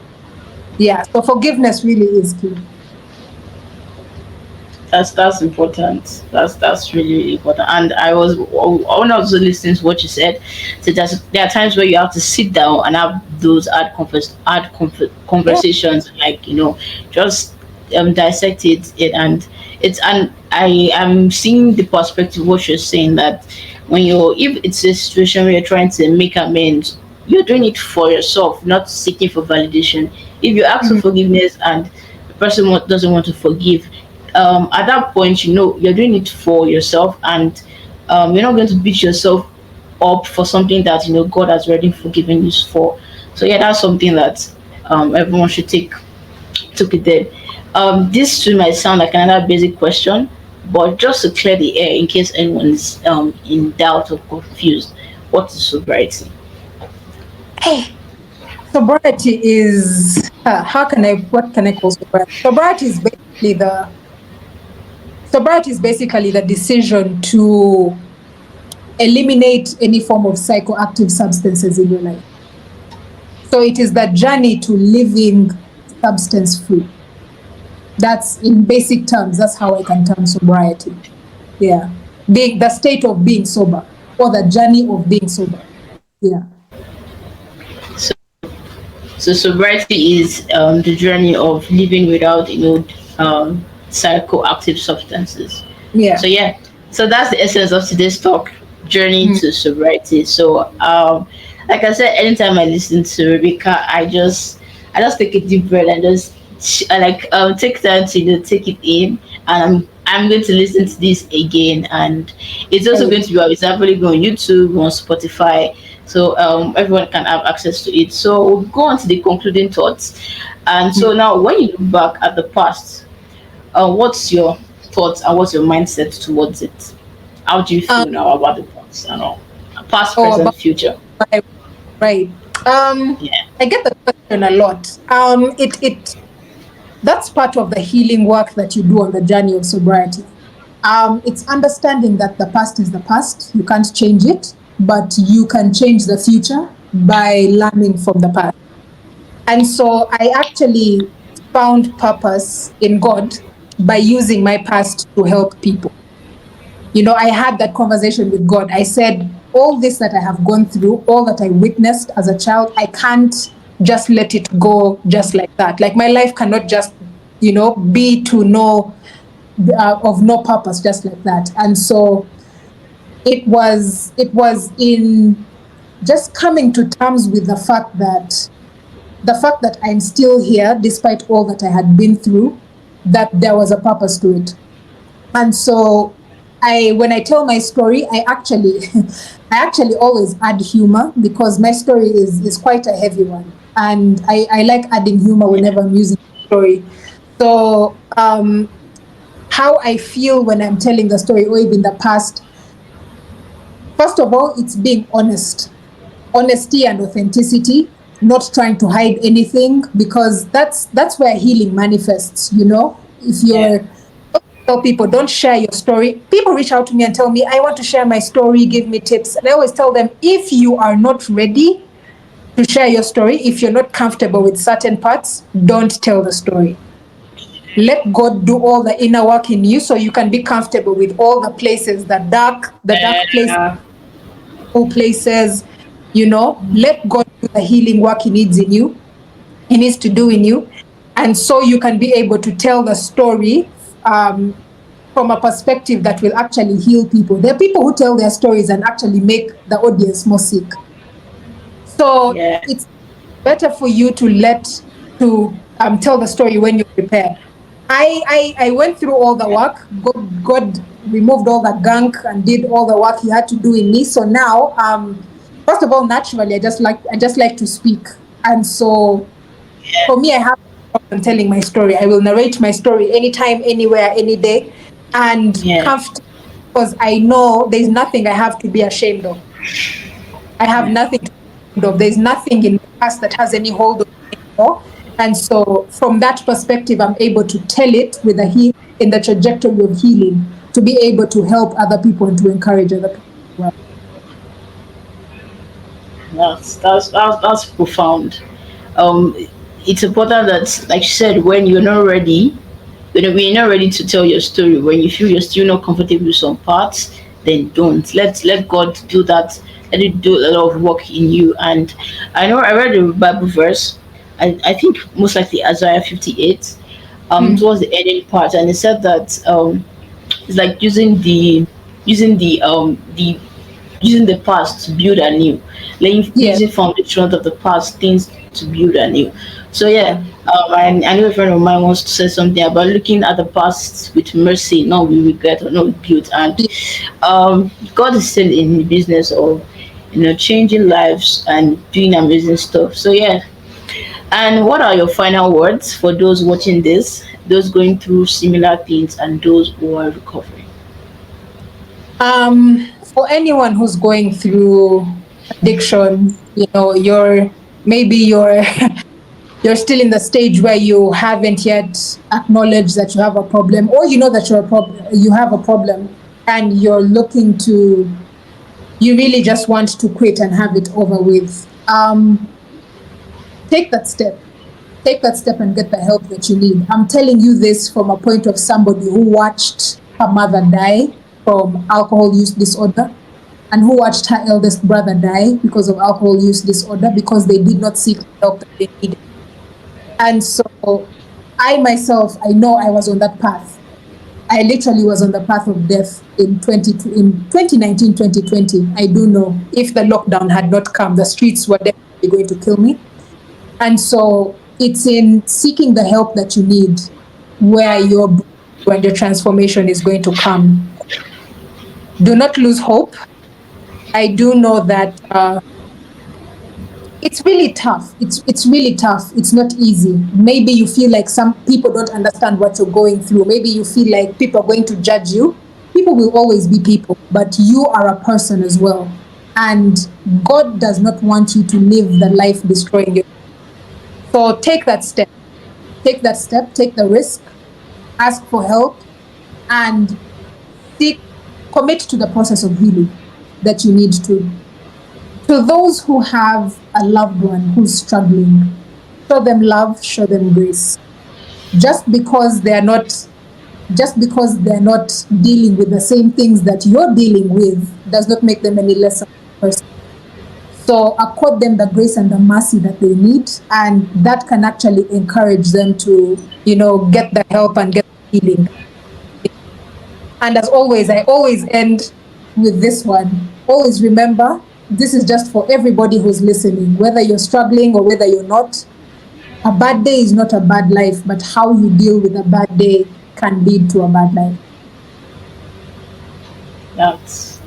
Yeah, so forgiveness really is key. That's important. That's really, really important. And when I was listening to what you said, so there are times where you have to sit down and have those Yeah. conversations, like just dissect it, and I am seeing the perspective of what you're saying, that if it's a situation where you're trying to make amends, you're doing it for yourself, not seeking for validation. If you ask for Mhm. forgiveness and the person doesn't want to forgive, at that point, you're doing it for yourself, and you're not going to beat yourself up for something that God has already forgiven you for. So yeah, that's something that everyone should took it there. This too might sound like another basic question, but just to clear the air in case anyone is in doubt or confused, what is sobriety? Sobriety is what can I call sobriety? Sobriety is basically the decision to eliminate any form of psychoactive substances in your life. So it is the journey to living substance free. That's in basic terms. That's how I can term sobriety. Yeah, being the state of being sober or the journey of being sober. Yeah. So sobriety is the journey of living without, psychoactive substances. Yeah. So yeah, so that's the essence of today's talk, journey Mm. to sobriety. So like I said, anytime I listen to Rebecca, I just take a deep breath and just take time to take it in, and I'm going to listen to this again, and it's also Right. going to be example go on YouTube, on Spotify, so everyone can have access to it. So we'll go on to the concluding thoughts, and so Mm. now when you look back at the past, what's your thoughts and what's your mindset towards it? How do you Um, feel now about the past and all, past, oh, present, about future? right. Yeah, I get the question a lot. It that's part of the healing work that you do on the journey of sobriety. It's understanding that the past is the past. You can't change it, but you can change the future by learning from the past. And so I actually found purpose in God by using my past to help people. I had that conversation with God. I said, all this that I have gone through, all that I witnessed as a child, I can't just let it go just like that. Like my life cannot just, be to no, of no purpose just like that. And so it was in just coming to terms with the fact that I'm still here despite all that I had been through, that there was a purpose to it. And so when I tell my story, I actually I actually always add humor because my story is quite a heavy one. And I like adding humor whenever I'm using the story. So how I feel when I'm telling the story or even the past, first of all, it's being honest. Honesty and authenticity, not trying to hide anything, because that's where healing manifests. If yeah, you're tell people don't share your story. People reach out to me and tell me, I want to share my story, give me tips. And I always tell them, if you are not ready to share your story, if you're not comfortable with certain parts, don't tell the story. Let God do all the inner work in you so you can be comfortable with all the places, the dark places, uh, places. Let God do the healing work he needs to do in you. And so you can be able to tell the story from a perspective that will actually heal people. There are people who tell their stories and actually make the audience more sick. So yeah, it's better for you to tell the story when you're prepared. I went through all the work. God removed all the gunk and did all the work He had to do in me. So now, first of all, naturally, I just like to speak, and so for me, I have no problem telling my story. I will narrate my story anytime, anywhere, any day, and yeah, comfortable, because I know there's nothing I have to be ashamed of. I have yeah. nothing to be ashamed of. There's nothing in my past that has any hold on me anymore. And so, from that perspective, I'm able to tell it with in the trajectory of healing, to be able to help other people and to encourage other people as well. That's profound. Um, it's important that, like you said, when you're not ready, when you're not ready to tell your story, when you feel you're still not comfortable with some parts, then don't. Let God do that. Let it do a lot of work in you. And I know I read a Bible verse. I think most likely Isaiah 58. Mm. Towards the ending part, and it said that it's like using the using the past to build anew, laying Yeah. using foundations of the past things to build anew. So yeah, I know a friend of mine wants to say something about looking at the past with mercy, not with regret or not with guilt. And God is still in the business of changing lives and doing amazing stuff. So yeah. And what are your final words for those watching this, those going through similar things, and those who are recovering? For anyone who's going through addiction, maybe you're you're still in the stage where you haven't yet acknowledged that you have a problem, or you know that you have a problem, and you really just want to quit and have it over with. Take that step. Take that step and get the help that you need. I'm telling you this from a point of somebody who watched her mother die from alcohol use disorder, and who watched her eldest brother die because of alcohol use disorder, because they did not seek the help that they needed. And so I myself, I know I was on that path. I literally was on the path of death in 2019, 2020. I do know if the lockdown had not come, the streets were definitely going to kill me. And so it's in seeking the help that you need where when your transformation is going to come. Do not lose hope. I do know that it's really tough. It's really tough. It's not easy. Maybe you feel like some people don't understand what you're going through. Maybe you feel like people are going to judge you. People will always be people, but you are a person as well. And God does not want you to live the life destroying you. So take that step. Take that step, take the risk, ask for help, and commit to the process of healing that you need to. To those who have a loved one who's struggling, show them love, show them grace. Just because they're not dealing with the same things that you're dealing with does not make them any less of a person. So accord them the grace and the mercy that they need, and that can actually encourage them to, get the help and get the healing. And as always, I always end with this one. Always remember, this is just for everybody who's listening, whether you're struggling or whether you're not. A bad day is not a bad life, but how you deal with a bad day can lead to a bad life. That's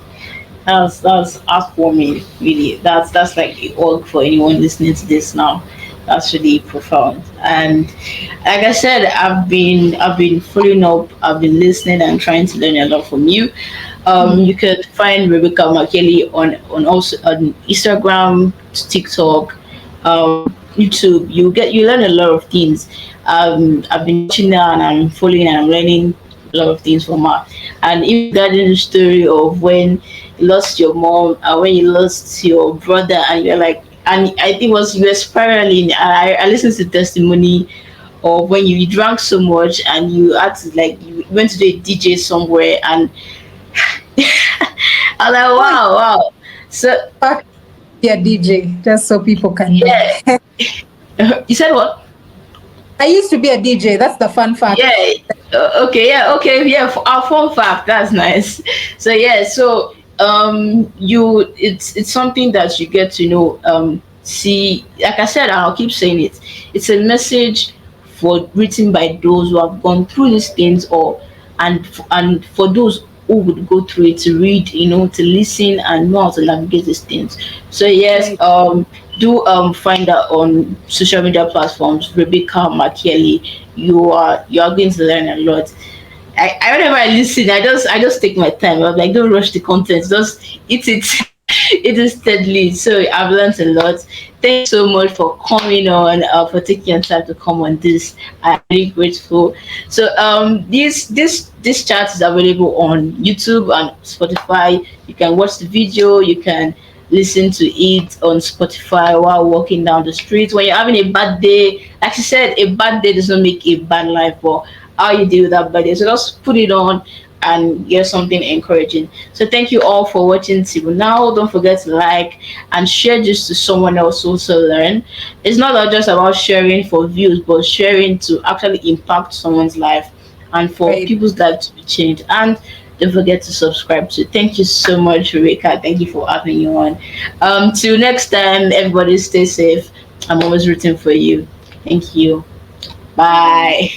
us for me, really. That's like all for anyone listening to this now. That's really profound. And like I said, I've been following up, I've been listening and trying to learn a lot from you. You can find Rebecca Makyeli on also on Instagram, TikTok, YouTube. You learn a lot of things. I've been watching her and I'm following and I'm learning a lot of things from her. And even regarding the story of when you lost your mom and when you lost your brother, and you're like, and I think was you were spiraling. I listened to the testimony of when you drank so much and you had to, like, you went to do a DJ somewhere, and I was like, wow. So Yeah, DJ, just so people can know. yeah, you said what? I used to be a DJ. That's the fun fact. Yeah. Okay. Yeah. Our fun fact. That's nice. So yeah. So it's something that you get to know. See, like I said, and I'll keep saying it. It's a message for written by those who have gone through these things, or and for those who would go through it, to read, to listen and know how to navigate these things. So yes, Right. Do find out on social media platforms, Rebecca Makyeli. You are going to learn a lot. Whenever I listen, I just take my time. I'm like, don't rush the content, just eat it. It is steadily. So I've learned a lot. Thanks so much for coming on, for taking your time to come on this. I'm really grateful. So this chat is available on YouTube and Spotify. You can watch the video. You can listen to it on Spotify while walking down the street. When you're having a bad day, like you said, a bad day does not make a bad life, but how you deal with that bad day. So just put it on and get something encouraging. So thank you all for watching till now. Don't forget to like and share this to someone else who also learn. It's not just about sharing for views, but sharing to actually impact someone's life and for Right. people's lives to be changed. And don't forget to subscribe to. Thank you so much, Rebecca. Thank you for having me on. Till next time, everybody stay safe. I'm always rooting for you. Thank you. Bye.